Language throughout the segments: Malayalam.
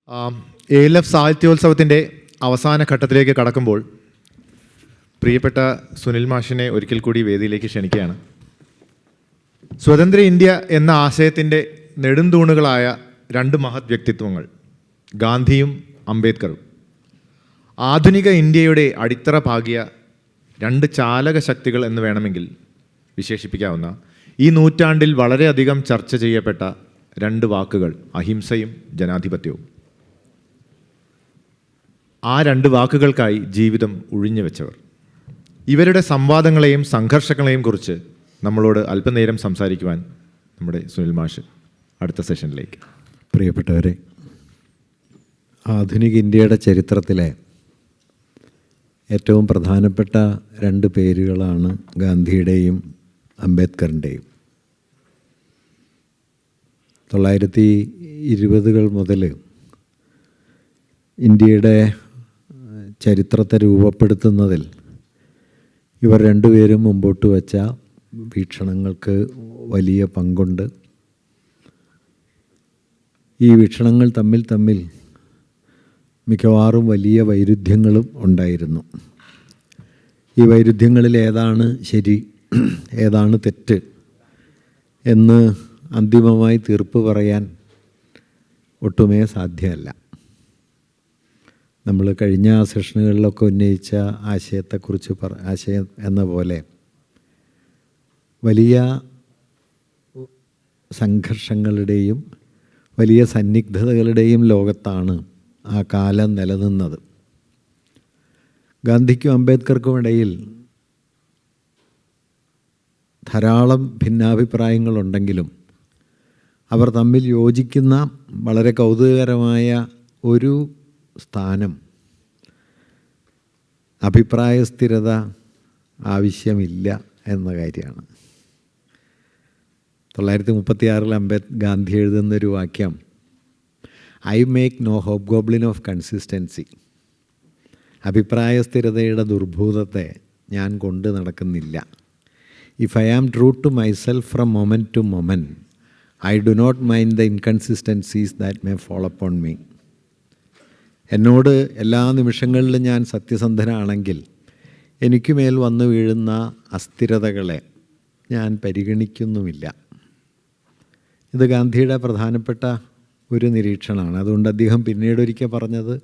ALF സാഹിത്യോത്സവത്തിൻ്റെ അവസാന ഘട്ടത്തിലേക്ക് കടക്കുമ്പോൾ പ്രിയപ്പെട്ട സുനിൽ മാഷിനെ ഒരിക്കൽ കൂടി വേദിയിലേക്ക് ക്ഷണിക്കുകയാണ്. സ്വതന്ത്ര ഇന്ത്യ എന്ന ആശയത്തിൻ്റെ നെടുംതൂണുകളായ രണ്ട് മഹത് വ്യക്തിത്വങ്ങൾ, ഗാന്ധിയും അംബേദ്കറും, ആധുനിക ഇന്ത്യയുടെ അടിത്തറ പാകിയ രണ്ട് ചാലക ശക്തികൾ എന്ന് വേണമെങ്കിൽ വിശേഷിപ്പിക്കാവുന്ന ഈ നൂറ്റാണ്ടിൽ വളരെയധികം ചർച്ച ചെയ്യപ്പെട്ട രണ്ട് വാക്കുകൾ, അഹിംസയും ജനാധിപത്യവും. ആ രണ്ട് വാക്കുകൾക്കായി ജീവിതം ഉഴിഞ്ഞു വെച്ചവർ. ഇവരുടെ സംവാദങ്ങളെയും സംഘർഷങ്ങളെയും കുറിച്ച് നമ്മളോട് അല്പനേരം സംസാരിക്കുവാൻ നമ്മുടെ സുനിൽ മാഷ് അടുത്ത സെഷനിലേക്ക്. പ്രിയപ്പെട്ടവരെ, ആധുനിക ഇന്ത്യയുടെ ചരിത്രത്തിലെ ഏറ്റവും പ്രധാനപ്പെട്ട രണ്ട് പേരുകളാണ് ഗാന്ധിയുടെയും അംബേദ്കറിൻ്റെയും. 1920 മുതൽ ഇന്ത്യയുടെ ചരിത്രത്തെ രൂപപ്പെടുത്തുന്നതിൽ ഇവർ രണ്ടുപേരും മുമ്പോട്ട് വച്ച വീക്ഷണങ്ങൾക്ക് വലിയ പങ്കുണ്ട്. ഈ വീക്ഷണങ്ങൾ തമ്മിൽ മിക്കവാറും വലിയ വൈരുദ്ധ്യങ്ങളും ഉണ്ടായിരുന്നു. ഈ വൈരുദ്ധ്യങ്ങളിൽ ഏതാണ് ശരി, ഏതാണ് തെറ്റ് എന്ന് അന്തിമമായി തീർപ്പ് പറയാൻ ഒട്ടുമേ സാധ്യമല്ല. നമ്മൾ കഴിഞ്ഞ സെഷനുകളിലൊക്കെ ഉന്നയിച്ച ആശയത്തെക്കുറിച്ച് ആശയം എന്ന പോലെ വലിയ സംഘർഷങ്ങളുടെയും വലിയ സന്നിഗ്ധതകളുടെയും ലോകത്താണ് ആ കാലം നിലനിന്നത്. ഗാന്ധിക്കും അംബേദ്കർക്കും ഇടയിൽ ധാരാളം ഭിന്നാഭിപ്രായങ്ങളുണ്ടെങ്കിലും അവർ തമ്മിൽ യോജിക്കുന്ന വളരെ കൗതുകകരമായ ഒരു സ്ഥാനം, അഭിപ്രായ സ്ഥിരത ആവശ്യമില്ല എന്ന കാര്യമാണ്. 1936 ഗാന്ധി എഴുതുന്നൊരു വാക്യം, I make no hope goblin of consistency. അഭിപ്രായ സ്ഥിരതയുടെ ദുർഭൂതത്തെ ഞാൻ കൊണ്ട് നടക്കുന്നില്ല. If I am true to myself from moment to moment, I do not mind the inconsistencies that may fall upon me. എന്നോട് എല്ലാ നിമിഷങ്ങളിലും ഞാൻ സത്യസന്ധനാണെങ്കിൽ എനിക്കുമേൽ വന്നു വീഴുന്ന അസ്ഥിരതകളെ ഞാൻ പരിഗണിക്കുന്നുമില്ല. ഇത് ഗാന്ധിയുടെ പ്രധാനപ്പെട്ട ഒരു നിരീക്ഷണമാണ്. അതുകൊണ്ട് അദ്ദേഹം പിന്നീട് ഒരിക്കൽ പറഞ്ഞത്,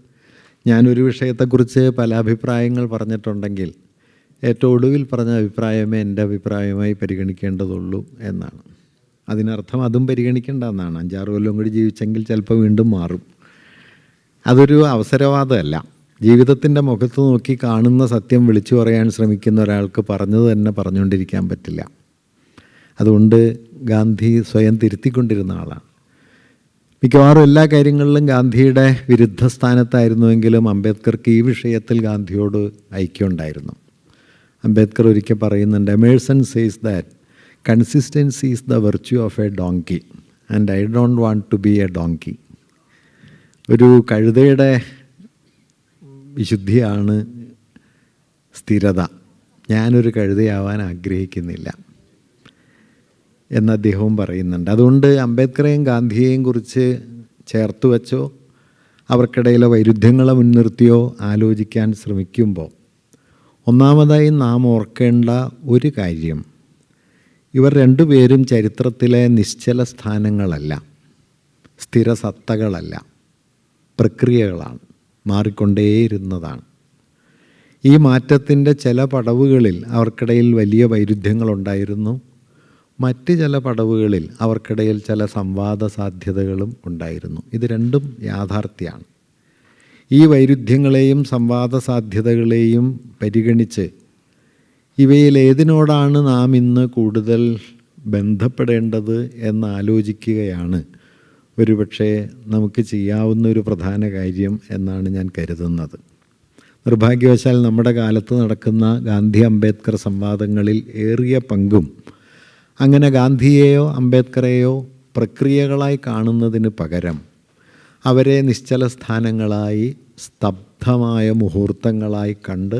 ഞാനൊരു വിഷയത്തെക്കുറിച്ച് പല അഭിപ്രായങ്ങൾ പറഞ്ഞിട്ടുണ്ടെങ്കിൽ ഏറ്റവും ഒടുവിൽ പറഞ്ഞ അഭിപ്രായമേ എൻ്റെ അഭിപ്രായമായി പരിഗണിക്കേണ്ടതുള്ളൂ എന്നാണ്. അതിനർത്ഥം അതും പരിഗണിക്കേണ്ട എന്നാണ്. 5-6 കൊല്ലം കൂടി ജീവിച്ചെങ്കിൽ ചിലപ്പോൾ വീണ്ടും മാറും. അതൊരു അവസരവാദമല്ല. ജീവിതത്തിൻ്റെ മുഖത്ത് നോക്കി കാണുന്ന സത്യം വിളിച്ചു പറയാൻ ശ്രമിക്കുന്ന ഒരാൾക്ക് പറഞ്ഞത് തന്നെ പറഞ്ഞുകൊണ്ടിരിക്കാൻ പറ്റില്ല. അതുകൊണ്ട് ഗാന്ധി സ്വയം തിരുത്തിക്കൊണ്ടിരുന്ന ആളാണ്. മിക്കവാറും എല്ലാ കാര്യങ്ങളിലും ഗാന്ധിയുടെ വിരുദ്ധ സ്ഥാനത്തായിരുന്നുവെങ്കിലും അംബേദ്കർക്ക് ഈ വിഷയത്തിൽ ഗാന്ധിയോട് ഐക്യമുണ്ടായിരുന്നു. അംബേദ്കർ ഒരിക്കൽ പറയുന്നുണ്ട്, Emerson says that consistency is the virtue of a donkey and I don't want to be a donkey. ഒരു കഴുതയുടെ വിശുദ്ധിയാണ് സ്ഥിരത. ഞാനൊരു കഴുതയാവാൻ ആഗ്രഹിക്കുന്നില്ല എന്ന് അദ്ദേഹവും പറയുന്നുണ്ട്. അതുകൊണ്ട് അംബേദ്കറെയും ഗാന്ധിയെയും കുറിച്ച് ചേർത്ത് വച്ചോ അവർക്കിടയിലെ വൈരുദ്ധ്യങ്ങളെ മുൻനിർത്തിയോ ആലോചിക്കാൻ ശ്രമിക്കുമ്പോൾ ഒന്നാമതായി നാം ഓർക്കേണ്ട ഒരു കാര്യം, ഇവർ രണ്ടുപേരും ചരിത്രത്തിലെ നിശ്ചല സ്ഥാനങ്ങളല്ല, സ്ഥിരസത്തകളല്ല, പ്രക്രിയകളാണ്, മാറിക്കൊണ്ടേയിരുന്നതാണ്. ഈ മാറ്റത്തിൻ്റെ ചില പടവുകളിൽ അവർക്കിടയിൽ വലിയ വൈരുദ്ധ്യങ്ങളുണ്ടായിരുന്നു. മറ്റ് ചില പടവുകളിൽ അവർക്കിടയിൽ ചില സംവാദ സാധ്യതകളും ഉണ്ടായിരുന്നു. ഇത് രണ്ടും യാഥാർത്ഥ്യമാണ്. ഈ വൈരുദ്ധ്യങ്ങളെയും സംവാദ സാധ്യതകളെയും പരിഗണിച്ച് ഇവയിൽ ഏതിനോടാണ് നാം ഇന്ന് കൂടുതൽ ബന്ധപ്പെടേണ്ടത് എന്നാലോചിക്കുകയാണ് ഒരുപക്ഷെ നമുക്ക് ചെയ്യാവുന്ന ഒരു പ്രധാന കാര്യം എന്നാണ് ഞാൻ കരുതുന്നത്. നിർഭാഗ്യവശാൽ നമ്മുടെ കാലത്ത് നടക്കുന്ന ഗാന്ധി അംബേദ്കർ സംവാദങ്ങളിൽ ഏറിയ പങ്കും അങ്ങനെ ഗാന്ധിയെയോ അംബേദ്കറെയോ പ്രക്രിയകളായി കാണുന്നതിന് പകരം അവരെ നിശ്ചല സ്ഥാനങ്ങളായി, സ്തബ്ധമായ മുഹൂർത്തങ്ങളായി കണ്ട്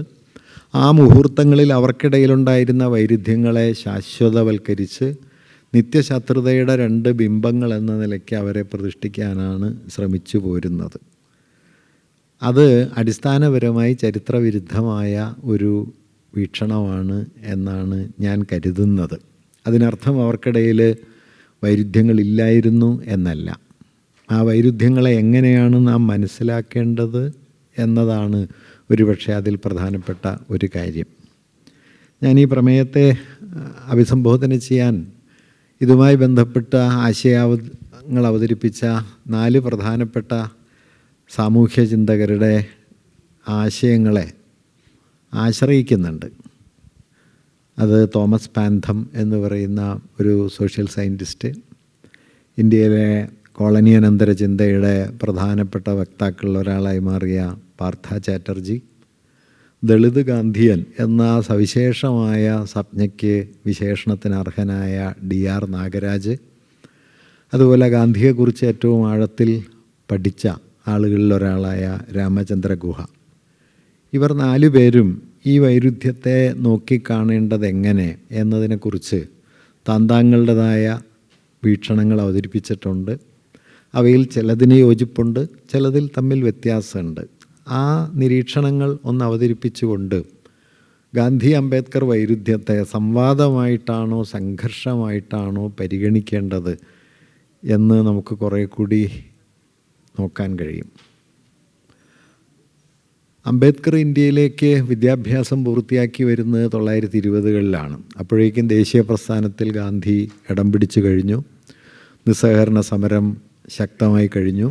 ആ മുഹൂർത്തങ്ങളിൽ അവർക്കിടയിലുണ്ടായിരുന്ന വൈരുദ്ധ്യങ്ങളെ ശാശ്വതവൽക്കരിച്ച് നിത്യശത്രുതയുടെ രണ്ട് ബിംബങ്ങൾ എന്ന നിലയ്ക്ക് അവരെ പ്രതിഷ്ഠിക്കാനാണ് ശ്രമിച്ചു പോരുന്നത്. അത് അടിസ്ഥാനപരമായി ചരിത്രവിരുദ്ധമായ ഒരു വീക്ഷണമാണ് എന്നാണ് ഞാൻ കരുതുന്നത്. അതിനർത്ഥം അവർക്കിടയിൽ വൈരുദ്ധ്യങ്ങളില്ലായിരുന്നു എന്നല്ല. ആ വൈരുദ്ധ്യങ്ങളെ എങ്ങനെയാണ് നാം മനസ്സിലാക്കേണ്ടത് എന്നതാണ് ഒരുപക്ഷെ അതിൽ പ്രധാനപ്പെട്ട ഒരു കാര്യം. ഞാൻ ഈ പ്രമേയത്തെ അഭിസംബോധന ചെയ്യാൻ ഇതുമായി ബന്ധപ്പെട്ട ആശയങ്ങൾ അവതരിപ്പിച്ച 4 പ്രധാനപ്പെട്ട സാമൂഹ്യ ചിന്തകരുടെ ആശയങ്ങളെ ആശ്രയിക്കുന്നുണ്ട്. അത് തോമസ് പാൻഥം എന്ന് പറയുന്ന ഒരു സോഷ്യൽ സയൻറ്റിസ്റ്റ്, ഇന്ത്യയിലെ കോളനിയനന്തര ചിന്തയുടെ പ്രധാനപ്പെട്ട വക്താക്കളിൽ ഒരാളായി മാറിയ പാർത്ഥ ചാറ്റർജി, ദളിത് ഗാന്ധിയൻ എന്ന സവിശേഷമായ സംജ്ഞയ്ക്ക് വിശേഷണത്തിന് അർഹനായ DR നാഗരാജ്, അതുപോലെ ഗാന്ധിയെക്കുറിച്ച് ഏറ്റവും ആഴത്തിൽ പഠിച്ച ആളുകളിൽ ഒരാളായ രാമചന്ദ്ര ഗുഹ. ഇവർ 4 പേരും ഈ വൈരുദ്ധ്യത്തെ നോക്കിക്കാണേണ്ടത് എങ്ങനെ എന്നതിനെക്കുറിച്ച് താന്താങ്ങളുടേതായ വീക്ഷണങ്ങൾ അവതരിപ്പിച്ചിട്ടുണ്ട്. അവയിൽ ചിലതിന് യോജിപ്പുണ്ട്, ചിലതിൽ തമ്മിൽ വ്യത്യാസമുണ്ട്. ആ നിരീക്ഷണങ്ങൾ ഒന്ന് അവതരിപ്പിച്ചുകൊണ്ട് ഗാന്ധി അംബേദ്കർ വൈരുദ്ധ്യത്തെ സംവാദമായിട്ടാണോ സംഘർഷമായിട്ടാണോ പരിഗണിക്കേണ്ടത് എന്ന് നമുക്ക് കുറേ കൂടി നോക്കാൻ കഴിയും. അംബേദ്കർ ഇന്ത്യയിലേക്ക് വിദ്യാഭ്യാസം പൂർത്തിയാക്കി വരുന്നത് 1920-കളിലാണ്. അപ്പോഴേക്കും ദേശീയ പ്രസ്ഥാനത്തിൽ ഗാന്ധി ഇടം പിടിച്ചു കഴിഞ്ഞു. നിസ്സഹകരണ സമരം ശക്തമായി കഴിഞ്ഞു.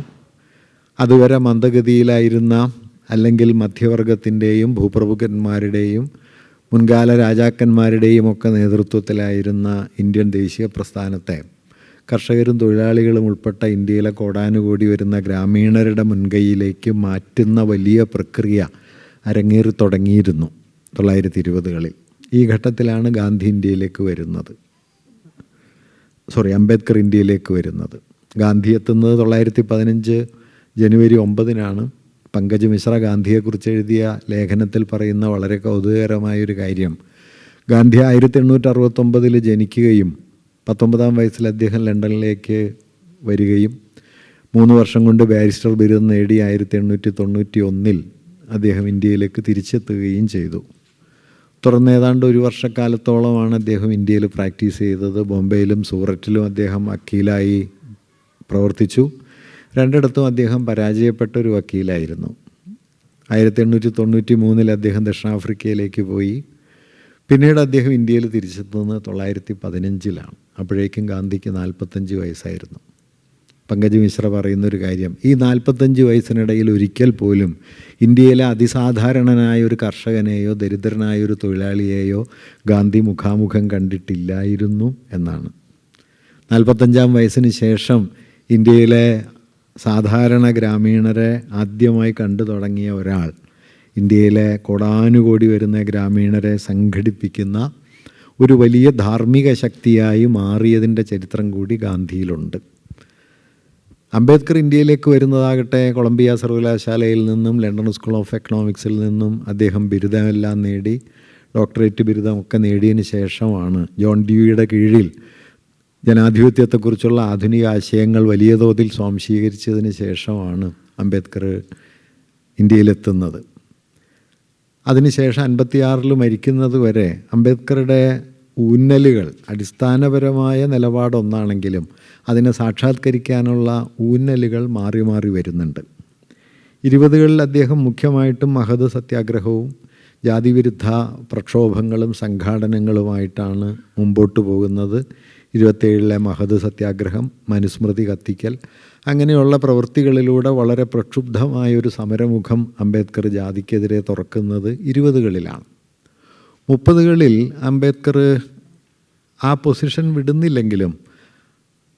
അതുവരെ മന്ദഗതിയിലായിരുന്ന അല്ലെങ്കിൽ മധ്യവർഗത്തിൻ്റെയും ഭൂപ്രഭുക്കന്മാരുടെയും മുൻകാല രാജാക്കന്മാരുടെയും ഒക്കെ നേതൃത്വത്തിലായിരുന്ന ഇന്ത്യൻ ദേശീയ പ്രസ്ഥാനത്തെ കർഷകരും തൊഴിലാളികളും ഉൾപ്പെട്ട ഇന്ത്യയിലെ കോടാനുകോടി വരുന്ന ഗ്രാമീണരുടെ മുൻകൈയിലേക്ക് മാറ്റുന്ന വലിയ പ്രക്രിയ അരങ്ങേറി തുടങ്ങിയിരുന്നു 1920-കളിൽ. ഈ ഘട്ടത്തിലാണ് അംബേദ്കർ ഇന്ത്യയിലേക്ക് വരുന്നത്. ഗാന്ധി എത്തുന്നത് 1915 ജനുവരി 9-നാണ്. പങ്കജ് മിശ്ര ഗാന്ധിയെക്കുറിച്ച് എഴുതിയ ലേഖനത്തിൽ പറയുന്ന വളരെ കൗതുകകരമായൊരു കാര്യം, ഗാന്ധി 1869 ജനിക്കുകയും 19-ാം വയസ്സിൽ അദ്ദേഹം ലണ്ടനിലേക്ക് വരികയും 3 വർഷം കൊണ്ട് ബാരിസ്റ്റർ ബിരുദം നേടി 1891 അദ്ദേഹം ഇന്ത്യയിലേക്ക് തിരിച്ചെത്തുകയും ചെയ്തു. തുടർന്ന് ഏതാണ്ട് 1 വർഷക്കാലത്തോളമാണ് അദ്ദേഹം ഇന്ത്യയിൽ പ്രാക്ടീസ് ചെയ്തത്. ബോംബെയിലും സൂററ്റിലും അദ്ദേഹം വക്കീലായി പ്രവർത്തിച്ചു. 2ഇടത്തും അദ്ദേഹം പരാജയപ്പെട്ട ഒരു വക്കീലായിരുന്നു. 1893 അദ്ദേഹം ദക്ഷിണാഫ്രിക്കയിലേക്ക് പോയി. പിന്നീട് അദ്ദേഹം ഇന്ത്യയിൽ തിരിച്ചെത്തുന്നത് 1915-ലാണ്. അപ്പോഴേക്കും ഗാന്ധിക്ക് 45 വയസ്സായിരുന്നു. പങ്കജ് മിശ്ര പറയുന്നൊരു കാര്യം, ഈ 45 വയസ്സിനിടയിൽ ഒരിക്കൽ പോലും ഇന്ത്യയിലെ അതിസാധാരണനായ ഒരു കർഷകനെയോ ദരിദ്രനായ ഒരു തൊഴിലാളിയെയോ ഗാന്ധി മുഖാമുഖം കണ്ടിട്ടില്ലായിരുന്നു എന്നാണ്. 45-ാം വയസ്സിന് ശേഷം ഇന്ത്യയിലെ സാധാരണ ഗ്രാമീണരെ ആദ്യമായി കണ്ടു തുടങ്ങിയ ഒരാൾ ഇന്ത്യയിലെ കോടാനുകോടി വരുന്ന ഗ്രാമീണരെ സംഘടിപ്പിക്കുന്ന ഒരു വലിയ ധാർമ്മിക ശക്തിയായി മാറിയതിൻ്റെ ചരിത്രം കൂടി ഗാന്ധിയിലുണ്ട്. അംബേദ്കർ ഇന്ത്യയിലേക്ക് വരുന്നതാകട്ടെ കൊളംബിയ സർവകലാശാലയിൽ നിന്നും ലണ്ടൻ സ്കൂൾ ഓഫ് എക്കണോമിക്സിൽ നിന്നും അദ്ദേഹം ബിരുദമെല്ലാം നേടി, ഡോക്ടറേറ്റ് ബിരുദമൊക്കെ നേടിയതിന് ശേഷമാണ് ജോൺ ഡ്യൂയിയുടെ കീഴിൽ ജനാധിപത്യത്തെക്കുറിച്ചുള്ള ആധുനിക ആശയങ്ങൾ വലിയ തോതിൽ സ്വാംശീകരിച്ചതിന് ശേഷമാണ് അംബേദ്കർ ഇന്ത്യയിലെത്തുന്നത്. അതിനുശേഷം 56 മരിക്കുന്നത് വരെ അംബേദ്കറുടെ ഊന്നലുകൾ, അടിസ്ഥാനപരമായ നിലപാടൊന്നാണെങ്കിലും അതിനെ സാക്ഷാത്കരിക്കാനുള്ള ഊന്നലുകൾ മാറി മാറി വരുന്നുണ്ട്. 20കളിൽ അദ്ദേഹം മുഖ്യമായിട്ടും മഹദ് സത്യാഗ്രഹവും ജാതിവിരുദ്ധ പ്രക്ഷോഭങ്ങളും സംഘാടനങ്ങളുമായിട്ടാണ് മുമ്പോട്ട് പോകുന്നത്. 27-ലെ മഹദ് സത്യാഗ്രഹം, മനുസ്മൃതി കത്തിക്കൽ, അങ്ങനെയുള്ള പ്രവൃത്തികളിലൂടെ വളരെ പ്രക്ഷുബ്ധമായൊരു സമരമുഖം അംബേദ്കർ ജാതിക്കെതിരെ തുറക്കുന്നത് 20കളിലാണ്. 30കളിൽ അംബേദ്കർ ആ പൊസിഷൻ വിടുന്നില്ലെങ്കിലും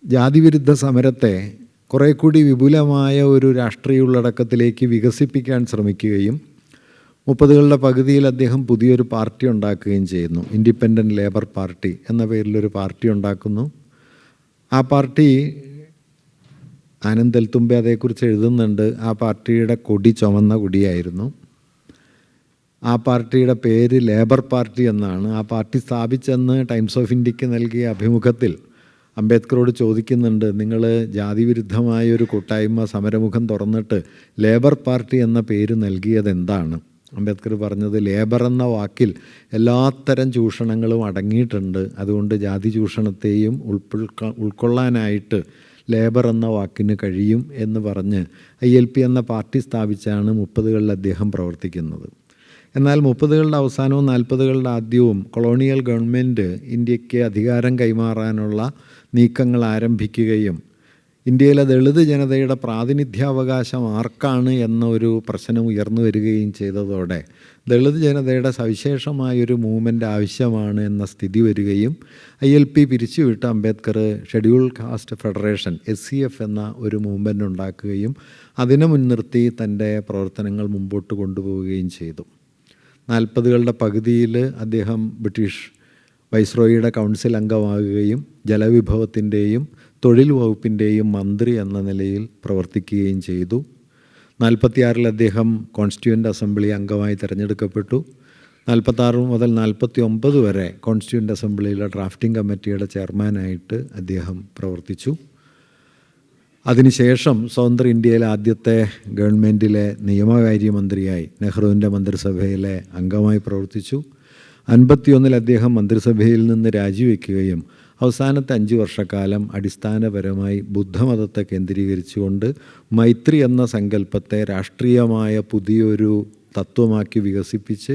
ജാതിവിരുദ്ധ സമരത്തെ കുറേ കൂടി വിപുലമായ ഒരു രാഷ്ട്രീയ ഉള്ളടക്കത്തിലേക്ക് വികസിപ്പിക്കാൻ ശ്രമിക്കുകയും 30കളുടെ പകുതിയിൽ അദ്ദേഹം പുതിയൊരു പാർട്ടി ഉണ്ടാക്കുകയും ചെയ്യുന്നു. ഇൻഡിപെൻഡൻറ്റ് ലേബർ പാർട്ടി എന്ന പേരിലൊരു പാർട്ടി ഉണ്ടാക്കുന്നു. ആ പാർട്ടി, ആനന്ദ് തെൽത്തുംബെ അതേക്കുറിച്ച് എഴുതുന്നുണ്ട്, ആ പാർട്ടിയുടെ കൊടി ചുമന്ന കൊടിയായിരുന്നു. ആ പാർട്ടിയുടെ പേര് ലേബർ പാർട്ടി എന്നാണ്. ആ പാർട്ടി സ്ഥാപിച്ചെന്ന് ടൈംസ് ഓഫ് ഇന്ത്യക്ക് നൽകിയ അഭിമുഖത്തിൽ അംബേദ്കറോട് ചോദിക്കുന്നുണ്ട്, നിങ്ങൾ ജാതിവിരുദ്ധമായ ഒരു കൂട്ടായ്മ സമരമുഖം തുറന്നിട്ട് ലേബർ പാർട്ടി എന്ന പേര് നൽകിയത് എന്താണ്? അംബേദ്കർ പറഞ്ഞത്, ലേബർ എന്ന വാക്കിൽ എല്ലാത്തരം ചൂഷണങ്ങളും അടങ്ങിയിട്ടുണ്ട്, അതുകൊണ്ട് ജാതി ചൂഷണത്തെയും ഉൾക്കൊള്ളാനായിട്ട് ലേബർ എന്ന വാക്കിന് കഴിയും എന്ന് പറഞ്ഞ് ILP എന്ന പാർട്ടി സ്ഥാപിച്ചാണ് 30കളിൽ അദ്ദേഹം പ്രവർത്തിക്കുന്നത്. എന്നാൽ 30കളുടെ അവസാനവും 40കളുടെ ആദ്യവും കൊളോണിയൽ ഗവൺമെൻറ് ഇന്ത്യക്ക് അധികാരം കൈമാറാനുള്ള നീക്കങ്ങൾ ആരംഭിക്കുകയും ഇന്ത്യയിലെ ദളിത് ജനതയുടെ പ്രാതിനിധ്യാവകാശം ആർക്കാണ് എന്ന ഒരു പ്രശ്നം ഉയർന്നു വരികയും ചെയ്തതോടെ ദളിത് ജനതയുടെ സവിശേഷമായൊരു മൂവ്മെൻ്റ് ആവശ്യമാണ് എന്ന സ്ഥിതി വരികയും ILP പിരിച്ചുവിട്ട് Ambedkar schedule caste federation SCF എന്ന ഒരു മൂവ്മെൻ്റ് ഉണ്ടാക്കുകയും അതിനെ മുൻനിർത്തി തൻ്റെ പ്രവർത്തനങ്ങൾ മുമ്പോട്ട് കൊണ്ടുപോവുകയും ചെയ്തു. 40കളുടെ പകുതിയിൽ അദ്ദേഹം ബ്രിട്ടീഷ് വൈസ്രോയിയുടെ കൗൺസിൽ അംഗമാകുകയും ജലവിഭവത്തിൻ്റെയും തൊഴിൽ വകുപ്പിൻ്റെയും മന്ത്രി എന്ന നിലയിൽ പ്രവർത്തിക്കുകയും ചെയ്തു. 46 അദ്ദേഹം കോൺസ്റ്റിറ്റ്യൂവൻ്റ് അസംബ്ലി അംഗമായി തിരഞ്ഞെടുക്കപ്പെട്ടു. 46 മുതൽ 49 വരെ കോൺസ്റ്റിറ്റ്യൂവൻ്റ് അസംബ്ലിയിലെ ഡ്രാഫ്റ്റിംഗ് കമ്മിറ്റിയുടെ ചെയർമാനായിട്ട് അദ്ദേഹം പ്രവർത്തിച്ചു. അതിനുശേഷം സ്വതന്ത്ര ഇന്ത്യയിലെ ആദ്യത്തെ ഗവൺമെൻറ്റിലെ നിയമകാര്യമന്ത്രിയായി നെഹ്റുവിൻ്റെ മന്ത്രിസഭയിലെ അംഗമായി പ്രവർത്തിച്ചു. 51 അദ്ദേഹം മന്ത്രിസഭയിൽ നിന്ന് രാജിവെക്കുകയും അവസാനത്തെ 5 വർഷക്കാലം അടിസ്ഥാനപരമായി ബുദ്ധമതത്തെ കേന്ദ്രീകരിച്ചുകൊണ്ട് മൈത്രി എന്ന സങ്കല്പത്തെ രാഷ്ട്രീയമായ പുതിയൊരു തത്വമാക്കി വികസിപ്പിച്ച്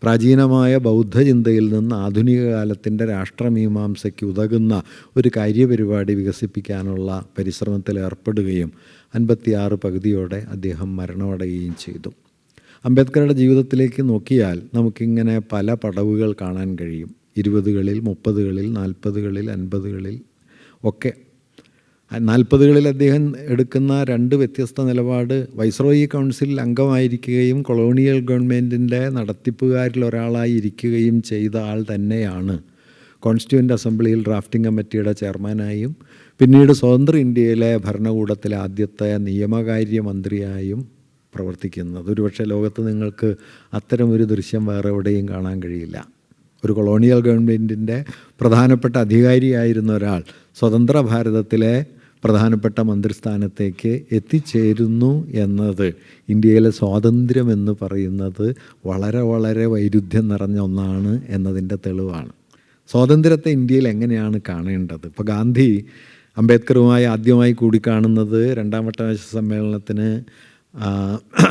പ്രാചീനമായ ബൗദ്ധചിന്തയിൽ നിന്ന് ആധുനിക കാലത്തിൻ്റെ രാഷ്ട്രമീമാംസയ്ക്ക് ഉതകുന്ന ഒരു കാര്യപരിപാടി വികസിപ്പിക്കാനുള്ള പരിശ്രമത്തിൽ ഏർപ്പെടുകയും 56 പകുതിയോടെ അദ്ദേഹം മരണമടയുകയും ചെയ്തു. അംബേദ്കറുടെ ജീവിതത്തിലേക്ക് നോക്കിയാൽ നമുക്കിങ്ങനെ പല പടവുകൾ കാണാൻ കഴിയും. 20കളിൽ, 30കളിൽ, 40കളിൽ, 50കളിൽ ഒക്കെ. 40കളിൽ അദ്ദേഹം എടുക്കുന്ന 2 വ്യത്യസ്ത നിലപാട്, വൈസ്രോയി കൗൺസിൽ അംഗമായിരിക്കുകയും കൊളോണിയൽ ഗവൺമെൻറ്റിൻ്റെ നടത്തിപ്പുകാരിൽ ഒരാളായി ഇരിക്കുകയും ചെയ്ത ആൾ തന്നെയാണ് കോൺസ്റ്റിറ്റ്യൂവൻ്റ് അസംബ്ലിയിൽ ഡ്രാഫ്റ്റിംഗ് കമ്മിറ്റിയുടെ ചെയർമാനായും പിന്നീട് സ്വതന്ത്ര ഇന്ത്യയിലെ ഭരണകൂടത്തിലെ ആദ്യത്തെ നിയമകാര്യമന്ത്രിയായും പ്രവർത്തിക്കുന്നത്. ഒരുപക്ഷെ ലോകത്ത് നിങ്ങൾക്ക് അത്തരമൊരു ദൃശ്യം വേറെ എവിടെയും കാണാൻ കഴിയില്ല. ഒരു കൊളോണിയൽ ഗവൺമെൻറ്റിൻ്റെ പ്രധാനപ്പെട്ട അധികാരിയായിരുന്ന ഒരാൾ സ്വതന്ത്ര ഭാരതത്തിലെ പ്രധാനപ്പെട്ട മന്ത്രിസ്ഥാനത്തേക്ക് എത്തിച്ചേരുന്നു എന്നത് ഇന്ത്യയിലെ സ്വാതന്ത്ര്യം എന്ന് പറയുന്നത് വളരെ വളരെ വൈരുദ്ധ്യം നിറഞ്ഞ ഒന്നാണ് എന്നതിൻ്റെ തെളിവാണ്. സ്വാതന്ത്ര്യത്തെ ഇന്ത്യയിൽ എങ്ങനെയാണ് കാണേണ്ടത്? ഇപ്പോൾ ഗാന്ധി അംബേദ്കറുമായി ആദ്യമായി കൂടിക്കാണുന്നത് 2ാം വട്ടമേശ സമ്മേളനത്തിന്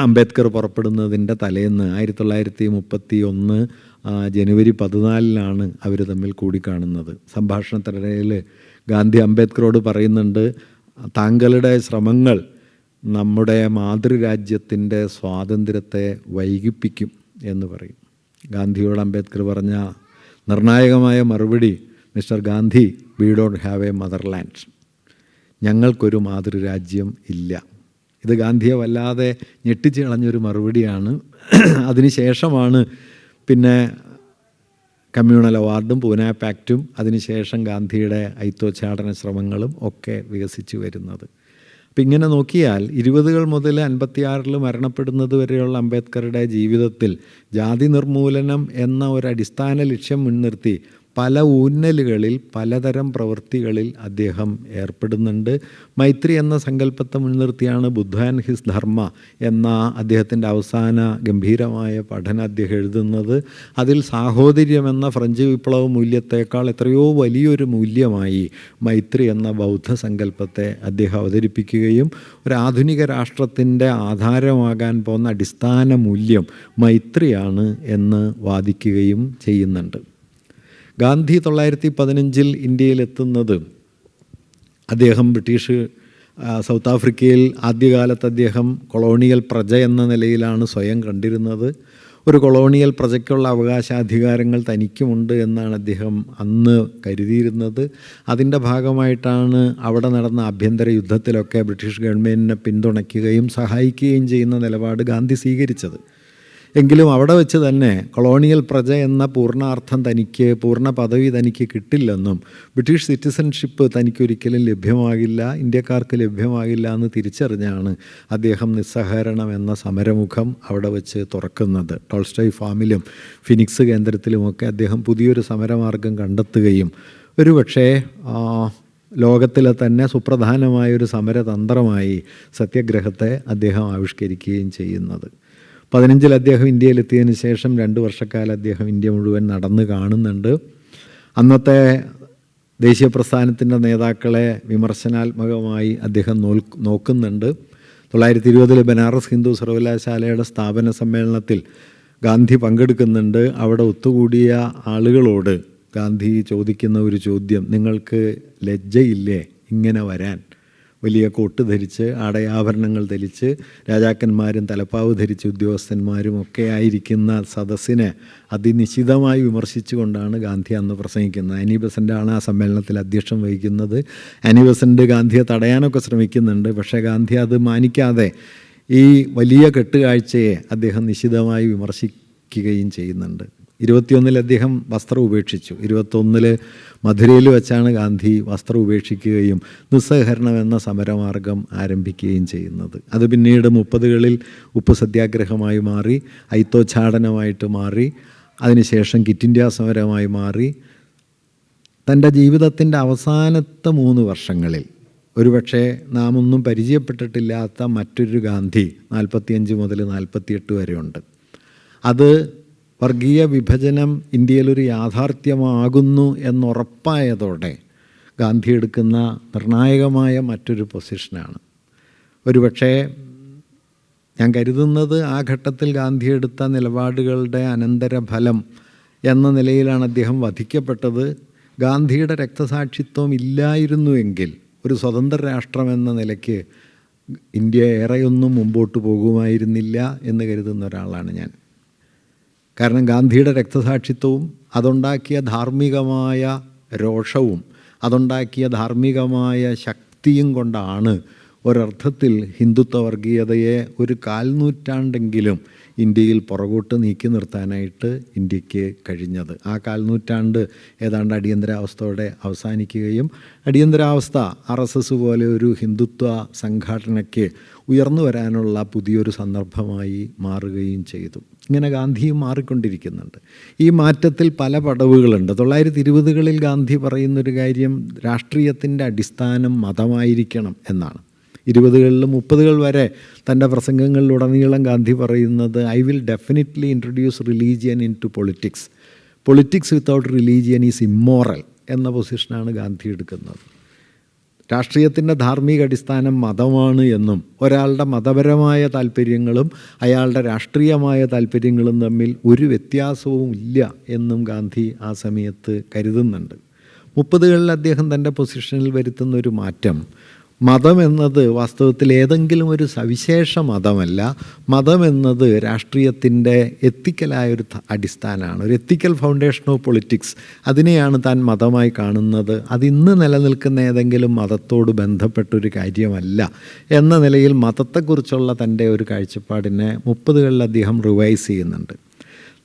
അംബേദ്കർ പുറപ്പെടുന്നതിൻ്റെ തലേന്ന് 1931 ജനുവരി 14 അവർ തമ്മിൽ കൂടിക്കാണുന്നത്. സംഭാഷണത്തിനിടയിൽ ഗാന്ധി അംബേദ്കറോട് പറയുന്നുണ്ട്, താങ്കളുടെ ശ്രമങ്ങൾ നമ്മുടെ മാതൃരാജ്യത്തിൻ്റെ സ്വാതന്ത്ര്യത്തെ വൈകിപ്പിക്കും എന്ന് പറയും. ഗാന്ധിയോട് അംബേദ്കർ പറഞ്ഞ നിർണായകമായ മറുപടി, mister Gandhi, we don't have A motherland, ഞങ്ങൾക്കൊരു മാതൃരാജ്യം ഇല്ല. ഇത് ഗാന്ധിയെ വല്ലാതെ ഞെട്ടിച്ച് കളഞ്ഞൊരു മറുപടിയാണ്. അതിനുശേഷമാണ് പിന്നെ കമ്മ്യൂണൽ അവാർഡും പൂനെ പാക്റ്റും അതിനുശേഷം ഗാന്ധിയുടെ ഐത്തോച്ചാടന ശ്രമങ്ങളും ഒക്കെ വികസിച്ചു വരുന്നത്. അപ്പം ഇങ്ങനെ നോക്കിയാൽ 20കൾ മുതൽ 56 മരണപ്പെടുന്നത് വരെയുള്ള അംബേദ്കറുടെ ജീവിതത്തിൽ ജാതി നിർമൂലനം എന്ന ഒരു അടിസ്ഥാന ലക്ഷ്യം മുൻനിർത്തി പല ഊന്നലുകളിൽ പലതരം പ്രവൃത്തികളിൽ അദ്ദേഹം ഏർപ്പെടുന്നുണ്ട്. മൈത്രി എന്ന സങ്കല്പത്തെ മുൻനിർത്തിയാണ് ബുദ്ധ ആൻഡ് ഹിസ് ധർമ്മ എന്ന അദ്ദേഹത്തിൻ്റെ അവസാന ഗംഭീരമായ പഠനം അദ്ദേഹം എഴുതുന്നത്. അതിൽ സാഹോദര്യം എന്ന ഫ്രഞ്ച് വിപ്ലവ മൂല്യത്തേക്കാൾ എത്രയോ വലിയൊരു മൂല്യമായി മൈത്രി എന്ന ബൗദ്ധ സങ്കല്പത്തെ അദ്ദേഹം അവതരിപ്പിക്കുകയും ഒരു ആധുനിക രാഷ്ട്രത്തിൻ്റെ ആധാരമാകാൻ പോകുന്ന അടിസ്ഥാന മൂല്യം മൈത്രിയാണ് എന്ന് വാദിക്കുകയും ചെയ്യുന്നുണ്ട്. ഗാന്ധി 1915 ഇന്ത്യയിലെത്തുന്നത് അദ്ദേഹം സൗത്ത് ആഫ്രിക്കയിൽ ആദ്യകാലത്ത് അദ്ദേഹം കൊളോണിയൽ പ്രജ എന്ന നിലയിലാണ് സ്വയം കണ്ടിരുന്നത്. ഒരു കൊളോണിയൽ പ്രജയ്ക്കുള്ള അവകാശാധികാരങ്ങൾ തനിക്കുമുണ്ട് എന്നാണ് അദ്ദേഹം അന്ന് കരുതിയിരുന്നത്. അതിൻ്റെ ഭാഗമായിട്ടാണ് അവിടെ നടന്ന ആഭ്യന്തര യുദ്ധത്തിലൊക്കെ ബ്രിട്ടീഷ് ഗവൺമെൻറ്റിനെ പിന്തുണയ്ക്കുകയും സഹായിക്കുകയും ചെയ്യുന്ന നിലപാട് ഗാന്ധി സ്വീകരിച്ചത്. എങ്കിലും അവിടെ വെച്ച് തന്നെ കൊളോണിയൽ പ്രജ എന്ന പൂർണ്ണാർത്ഥം പൂർണ്ണ പദവി തനിക്ക് കിട്ടില്ലെന്നും ബ്രിട്ടീഷ് സിറ്റിസൺഷിപ്പ് തനിക്കൊരിക്കലും ലഭ്യമാകില്ല, ഇന്ത്യക്കാർക്ക് ലഭ്യമാകില്ല എന്ന് തിരിച്ചറിഞ്ഞാണ് അദ്ദേഹം നിസ്സഹകരണം എന്ന സമരമുഖം അവിടെ വെച്ച് തുറക്കുന്നത്. ടോൾസ്റ്റോയ് ഫാമിലും ഫിനിക്സ് കേന്ദ്രത്തിലുമൊക്കെ അദ്ദേഹം പുതിയൊരു സമരമാർഗം കണ്ടെത്തുകയും ഒരുപക്ഷേ ലോകത്തിലെ തന്നെ സുപ്രധാനമായൊരു സമരതന്ത്രമായി സത്യാഗ്രഹത്തെ അദ്ദേഹം ആവിഷ്കരിക്കുകയും ചെയ്യുന്നത്. 15 അദ്ദേഹം ഇന്ത്യയിലെത്തിയതിന് ശേഷം 2 വർഷക്കാലം അദ്ദേഹം ഇന്ത്യ മുഴുവൻ നടന്ന് കാണുന്നുണ്ട്. അന്നത്തെ ദേശീയ പ്രസ്ഥാനത്തിൻ്റെ നേതാക്കളെ വിമർശനാത്മകമായി അദ്ദേഹം നോക്കുന്നുണ്ട്. 1920 ബനാറസ് ഹിന്ദു സർവകലാശാലയുടെ സ്ഥാപന സമ്മേളനത്തിൽ ഗാന്ധി പങ്കെടുക്കുന്നുണ്ട്. അവിടെ ഒത്തുകൂടിയ ആളുകളോട് ഗാന്ധി ചോദിക്കുന്ന ഒരു ചോദ്യം, നിങ്ങൾക്ക് ലജ്ജയില്ലേ ഇങ്ങനെ വരാൻ? വലിയ കോട്ട് ധരിച്ച് ആടയാഭരണങ്ങൾ ധരിച്ച് രാജാക്കന്മാരും തലപ്പാവ് ധരിച്ച് ഉദ്യോഗസ്ഥന്മാരും ഒക്കെ ആയിരിക്കുന്ന സദസ്സിനെ അതിനിശിതമായി വിമർശിച്ചുകൊണ്ടാണ് ഗാന്ധി അന്ന് പ്രസംഗിക്കുന്നത്. ആനി ബെസൻ്റാണ് ആ സമ്മേളനത്തിൽ അധ്യക്ഷം വഹിക്കുന്നത്. ആനി ബെസൻ്റ് ഗാന്ധിയെ തടയാനൊക്കെ ശ്രമിക്കുന്നുണ്ട്. പക്ഷേ ഗാന്ധി അത് മാനിക്കാതെ ഈ വലിയ കെട്ടുകാഴ്ചയെ അദ്ദേഹം നിശിതമായി വിമർശിക്കുകയും ചെയ്യുന്നുണ്ട്. 21 അദ്ദേഹം വസ്ത്രം ഉപേക്ഷിച്ചു. 21 മധുരയിൽ വെച്ചാണ് ഗാന്ധി വസ്ത്രം ഉപേക്ഷിക്കുകയും നിസ്സഹകരണം എന്ന സമരമാർഗം ആരംഭിക്കുകയും ചെയ്യുന്നത്. അത് പിന്നീട് 30കളിൽ ഉപ്പ് സത്യാഗ്രഹമായി മാറി, ഐത്തോച്ഛാടനമായിട്ട് മാറി, അതിനുശേഷം ക്വിറ്റ് ഇന്ത്യ സമരമായി മാറി. തൻ്റെ ജീവിതത്തിൻ്റെ അവസാനത്തെ 3 വർഷങ്ങളിൽ ഒരുപക്ഷെ നാം ഒന്നും പരിചയപ്പെട്ടിട്ടില്ലാത്ത മറ്റൊരു ഗാന്ധി 45 മുതൽ 48 വരെ ഉണ്ട്. അത് വർഗീയ വിഭജനം ഇന്ത്യയിലൊരു യാഥാർത്ഥ്യമാകുന്നു എന്നുറപ്പായതോടെ ഗാന്ധി എടുക്കുന്ന നിർണായകമായ മറ്റൊരു പൊസിഷനാണ്. ഒരുപക്ഷെ ഞാൻ കരുതുന്നത് ആ ഘട്ടത്തിൽ ഗാന്ധി എടുത്ത നിലപാടുകളുടെ അനന്തരഫലം എന്ന നിലയിലാണ് അദ്ദേഹം വധിക്കപ്പെട്ടത്. ഗാന്ധിയുടെ രക്തസാക്ഷിത്വം ഇല്ലായിരുന്നുവെങ്കിൽ ഒരു സ്വതന്ത്ര രാഷ്ട്രം എന്ന നിലയ്ക്ക് ഇന്ത്യ ഏറെയൊന്നും മുമ്പോട്ട് പോകുമായിരുന്നില്ല എന്ന് കരുതുന്ന ഒരാളാണ് ഞാൻ. കാരണം ഗാന്ധിയുടെ രക്തസാക്ഷിത്വവും അതുണ്ടാക്കിയ ധാർമ്മികമായ രോഷവും അതുണ്ടാക്കിയ ധാർമ്മികമായ ശക്തിയും കൊണ്ടാണ് ഒരർത്ഥത്തിൽ ഹിന്ദുത്വ വർഗീയതയെ ഒരു 1/4 നൂറ്റാണ്ടെങ്കിലും ഇന്ത്യയിൽ പുറകോട്ട് നീക്കി നിർത്താനായിട്ട് ഇന്ത്യക്ക് കഴിഞ്ഞത്. ആ 1/4 നൂറ്റാണ്ട് ഏതാണ്ട് അടിയന്തരാവസ്ഥയോടെ അവസാനിക്കുകയും അടിയന്തരാവസ്ഥ RSS പോലെ ഒരു ഹിന്ദുത്വ സംഘടനയ്ക്ക് ഉയർന്നു വരാനുള്ള പുതിയൊരു സന്ദർഭമായി മാറുകയും ചെയ്തു. ഇങ്ങനെ ഗാന്ധിയും മാറിക്കൊണ്ടിരിക്കുന്നുണ്ട്. ഈ മാറ്റത്തിൽ പല പടവുകളുണ്ട്. 1920കളിൽ ഗാന്ധി പറയുന്നൊരു കാര്യം രാഷ്ട്രീയത്തിൻ്റെ അടിസ്ഥാനം മതമായിരിക്കണം എന്നാണ്. 20കളിലും 30കൾ വരെ തൻ്റെ പ്രസംഗങ്ങളിലുടനീളം ഗാന്ധി പറയുന്നത് I will definitely introduce religion into politics. Politics without religion is immoral എന്ന പൊസിഷനാണ് ഗാന്ധി എടുക്കുന്നത്. രാഷ്ട്രീയത്തിൻ്റെ ധാർമ്മിക അടിസ്ഥാനം മതമാണ് എന്നും ഒരാളുടെ മതപരമായ താല്പര്യങ്ങളും അയാളുടെ രാഷ്ട്രീയമായ താല്പര്യങ്ങളും തമ്മിൽ ഒരു വ്യത്യാസവും ഇല്ല എന്നും ഗാന്ധി ആ സമയത്ത് കരുതുന്നുണ്ട്. 30കളിൽ അദ്ദേഹം തൻ്റെ പൊസിഷനിൽ വരുത്തുന്ന ഒരു മാറ്റം, മതം എന്നത് വാസ്തവത്തിൽ ഏതെങ്കിലും ഒരു സവിശേഷ മതമല്ല. മതം എന്നത് രാഷ്ട്രീയത്തിൻ്റെ എത്തിക്കലായൊരു അടിസ്ഥാനമാണ്, ഒരു എത്തിക്കൽ ഫൗണ്ടേഷൻ ഓഫ് പൊളിറ്റിക്സ്. അതിനെയാണ് താൻ മതമായി കാണുന്നത്. അതിന്ന് നിലനിൽക്കുന്ന ഏതെങ്കിലും മതത്തോട് ബന്ധപ്പെട്ടൊരു കാര്യമല്ല എന്ന നിലയിൽ മതത്തെക്കുറിച്ചുള്ള തൻ്റെ ഒരു കാഴ്ചപ്പാടിനെ 30കളിൽ അദ്ദേഹം റിവൈസ് ചെയ്യുന്നുണ്ട്.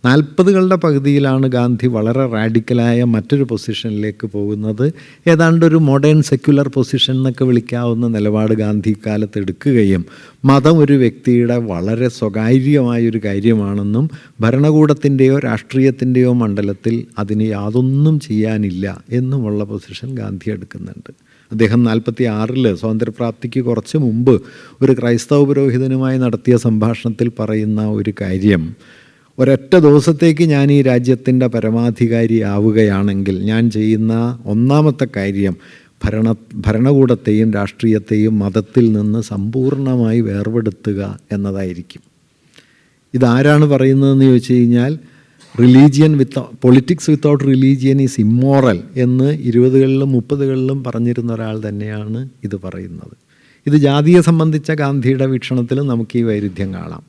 40കളുടെ പകുതിയിലാണ് ഗാന്ധി വളരെ റാഡിക്കലായ മറ്റൊരു പൊസിഷനിലേക്ക് പോകുന്നത്. ഏതാണ്ടൊരു മോഡേൺ സെക്യുലർ പൊസിഷൻ എന്നൊക്കെ വിളിക്കാവുന്ന നിലപാട് ഗാന്ധി കാലത്ത് എടുക്കുകയും മതം ഒരു വ്യക്തിയുടെ വളരെ സ്വകാര്യമായൊരു കാര്യമാണെന്നും ഭരണകൂടത്തിൻ്റെയോ രാഷ്ട്രീയത്തിൻ്റെയോ മണ്ഡലത്തിൽ അതിന് യാതൊന്നും ചെയ്യാനില്ല എന്നുമുള്ള പൊസിഷൻ ഗാന്ധി എടുക്കുന്നുണ്ട്. അദ്ദേഹം 46 സ്വാതന്ത്ര്യപ്രാപ്തിക്ക് കുറച്ച് മുമ്പ് ഒരു ക്രൈസ്തവ പുരോഹിതനുമായി നടത്തിയ സംഭാഷണത്തിൽ പറയുന്ന ഒരു കാര്യം, ഒരൊറ്റ ദിവസത്തേക്ക് ഞാൻ ഈ രാജ്യത്തിൻ്റെ പരമാധികാരിയാവുകയാണെങ്കിൽ ഞാൻ ചെയ്യുന്ന ഒന്നാമത്തെ കാര്യം ഭരണകൂടത്തെയും രാഷ്ട്രീയത്തെയും മതത്തിൽ നിന്ന് സമ്പൂർണ്ണമായി വേർപെടുത്തുക എന്നതായിരിക്കും. ഇതാരാണ് പറയുന്നതെന്ന് ചോദിച്ചു കഴിഞ്ഞാൽ politics without religion is immoral എന്ന് 20കളിലും 30കളിലും പറഞ്ഞിരുന്ന ഒരാൾ തന്നെയാണ് ഇത് പറയുന്നത്. ഇത് ജാതിയെ സംബന്ധിച്ച ഗാന്ധിയുടെ വീക്ഷണത്തിൽ നമുക്ക് ഈ വൈരുദ്ധ്യം കാണാം.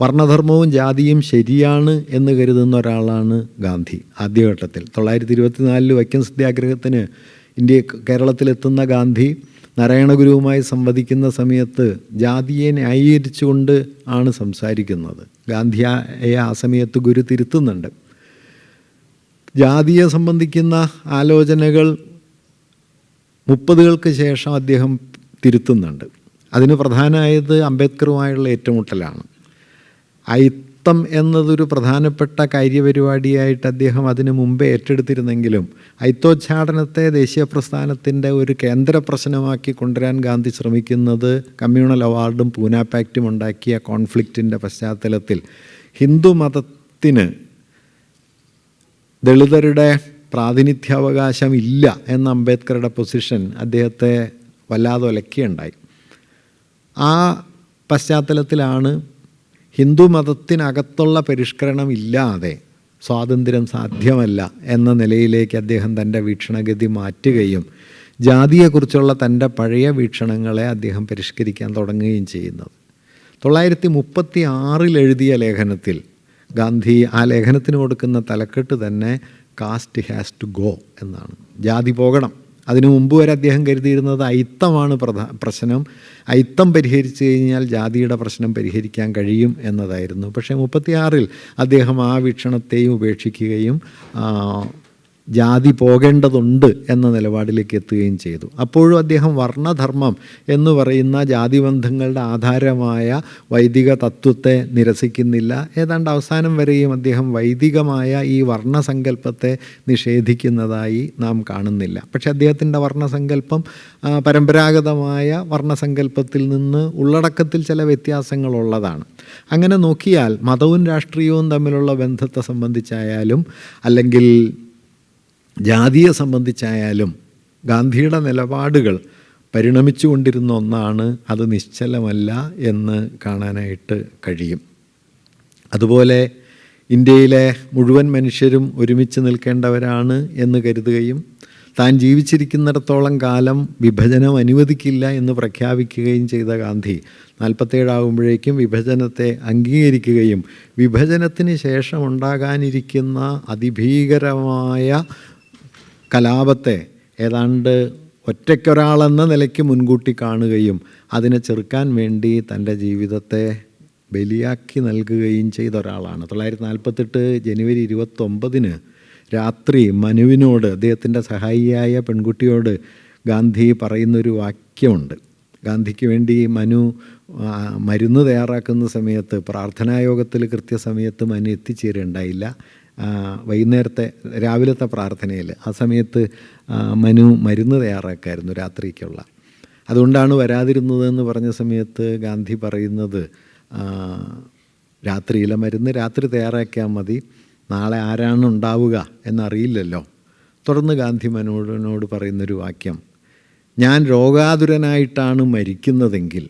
വർണ്ണധർമ്മവും ജാതിയും ശരിയാണ് എന്ന് കരുതുന്ന ഒരാളാണ് ഗാന്ധി ആദ്യഘട്ടത്തിൽ. 1924 വൈക്കം സത്യാഗ്രഹത്തിന് കേരളത്തിലെത്തുന്ന ഗാന്ധി നാരായണഗുരുവുമായി സംവദിക്കുന്ന സമയത്ത് ജാതിയെ ന്യായീകരിച്ചുകൊണ്ട് ആണ് സംസാരിക്കുന്നത്. ഗാന്ധിയെ ആ സമയത്ത് ഗുരു തിരുത്തുന്നുണ്ട്. ജാതിയെ സംബന്ധിക്കുന്ന ആലോചനകൾ 30കൾക്ക് ശേഷം അദ്ദേഹം തിരുത്തുന്നുണ്ട്. അതിന് പ്രധാനമായത് അംബേദ്കറുമായുള്ള ഏറ്റുമുട്ടലാണ്. സമത്വം എന്നതൊരു പ്രധാനപ്പെട്ട കാര്യപരിപാടിയായിട്ട് അദ്ദേഹം അതിനു മുമ്പേ ഏറ്റെടുത്തിരുന്നെങ്കിലും അയിത്തോച്ചാടനത്തെ ദേശീയ പ്രസ്ഥാനത്തിൻ്റെ ഒരു കേന്ദ്ര പ്രശ്നമാക്കി കൊണ്ടുവരാൻ ഗാന്ധി ശ്രമിക്കുന്നത് കമ്മ്യൂണൽ അവാർഡും പൂന പാക്റ്റും ഉണ്ടാക്കിയ കോൺഫ്ലിക്റ്റിൻ്റെ പശ്ചാത്തലത്തിൽ ഹിന്ദു മതത്തിന് ദളിതരുടെ പ്രാതിനിധ്യാവകാശം ഇല്ല എന്ന അംബേദ്കറുടെ പൊസിഷൻ അദ്ദേഹത്തെ വല്ലാതെ ഒലക്കുകയുണ്ടായി. ആ പശ്ചാത്തലത്തിലാണ് ഹിന്ദു മതത്തിനകത്തുള്ള പരിഷ്കരണം ഇല്ലാതെ സ്വാതന്ത്ര്യം സാധ്യമല്ല എന്ന നിലയിലേക്ക് അദ്ദേഹം തൻ്റെ വീക്ഷണഗതി മാറ്റുകയും ജാതിയെക്കുറിച്ചുള്ള തൻ്റെ പഴയ വീക്ഷണങ്ങളെ അദ്ദേഹം പരിഷ്കരിക്കാൻ തുടങ്ങുകയും ചെയ്യുന്നത്. 1936 എഴുതിയ ലേഖനത്തിൽ ഗാന്ധി ആ ലേഖനത്തിന് കൊടുക്കുന്ന തലക്കെട്ട് തന്നെ കാസ്റ്റ് ഹാസ് ടു ഗോ എന്നാണ്. ജാതി പോകണം. അതിനു മുമ്പ് വരെ അദ്ദേഹം കരുതിയിരുന്നത് അയിത്തമാണ് പ്രശ്നം, അയിത്തം പരിഹരിച്ചു കഴിഞ്ഞാൽ ജാതിയുടെ പ്രശ്നം പരിഹരിക്കാൻ കഴിയും എന്നതായിരുന്നു. പക്ഷേ 1936 അദ്ദേഹം ആ വീക്ഷണത്തെയും ഉപേക്ഷിക്കുകയും ജാതി പോകേണ്ടതുണ്ട് എന്ന നിലപാടിലേക്ക് എത്തുകയും ചെയ്തു. അപ്പോഴും അദ്ദേഹം വർണ്ണധർമ്മം എന്ന് പറയുന്ന ജാതിബന്ധങ്ങളുടെ ആധാരമായ വൈദിക തത്വത്തെ നിരസിക്കുന്നില്ല. ഏതാണ്ട് അവസാനം വരെയും അദ്ദേഹം വൈദികമായ ഈ വർണ്ണസങ്കല്പത്തെ നിഷേധിക്കുന്നതായി നാം കാണുന്നില്ല. പക്ഷേ അദ്ദേഹത്തിൻ്റെ വർണ്ണസങ്കല്പം പരമ്പരാഗതമായ വർണ്ണസങ്കല്പത്തിൽ നിന്ന് ഉള്ളടക്കത്തിൽ ചില വ്യത്യാസങ്ങളുള്ളതാണ്. അങ്ങനെ നോക്കിയാൽ മതവും രാഷ്ട്രീയവും തമ്മിലുള്ള ബന്ധത്തെ സംബന്ധിച്ചായാലും അല്ലെങ്കിൽ ജാതിയെ സംബന്ധിച്ചായാലും ഗാന്ധിയുടെ നിലപാടുകൾ പരിണമിച്ചു കൊണ്ടിരുന്ന ഒന്നാണ്. അത് നിശ്ചലമല്ല എന്ന് കാണാനായിട്ട് കഴിയും. അതുപോലെ ഇന്ത്യയിലെ മുഴുവൻ മനുഷ്യരും ഒരുമിച്ച് നിൽക്കേണ്ടവരാണ് എന്ന് കരുതുകയും താൻ ജീവിച്ചിരിക്കുന്നിടത്തോളം കാലം വിഭജനം അനുവദിക്കില്ല എന്ന് പ്രഖ്യാപിക്കുകയും ചെയ്ത ഗാന്ധി 47 ആകുമ്പോഴേക്കും വിഭജനത്തെ അംഗീകരിക്കുകയും വിഭജനത്തിന് ശേഷം ഉണ്ടാകാനിരിക്കുന്ന അതിഭീകരമായ കലാപത്തെ ഏതാണ്ട് ഒറ്റയ്ക്കൊരാളെന്ന നിലയ്ക്ക് മുൻകൂട്ടി കാണുകയും അതിനെ ചെറുക്കാൻ വേണ്ടി തൻ്റെ ജീവിതത്തെ ബലിയാക്കി നൽകുകയും ചെയ്ത ഒരാളാണ്. 1948 ജനുവരി 29 രാത്രി മനുവിനോട്, അദ്ദേഹത്തിൻ്റെ സഹായിയായ പെൺകുട്ടിയോട് ഗാന്ധി പറയുന്നൊരു വാക്യമുണ്ട്. ഗാന്ധിക്ക് വേണ്ടി മനു മരുന്ന് തയ്യാറാക്കുന്ന സമയത്ത് പ്രാർത്ഥനായോഗത്തിൽ കൃത്യസമയത്ത് മനു എത്തിച്ചേരുണ്ടായില്ല. രാവിലത്തെ പ്രാർത്ഥനയിൽ ആ സമയത്ത് മനു മരുന്ന് തയ്യാറാക്കായിരുന്നു രാത്രിക്കുള്ള. അതുകൊണ്ടാണ് വരാതിരുന്നതെന്ന് പറഞ്ഞ സമയത്ത് ഗാന്ധി പറയുന്നത്, രാത്രിയിലെ മരുന്ന് രാത്രി തയ്യാറാക്കിയാൽ മതി, നാളെ ആരാണ് ഉണ്ടാവുക എന്നറിയില്ലല്ലോ. തുടർന്ന് ഗാന്ധി മനുവിനോട് പറയുന്നൊരു വാക്യം, ഞാൻ രോഗാതുരനായിട്ടാണ് മരിക്കുന്നതെങ്കിൽ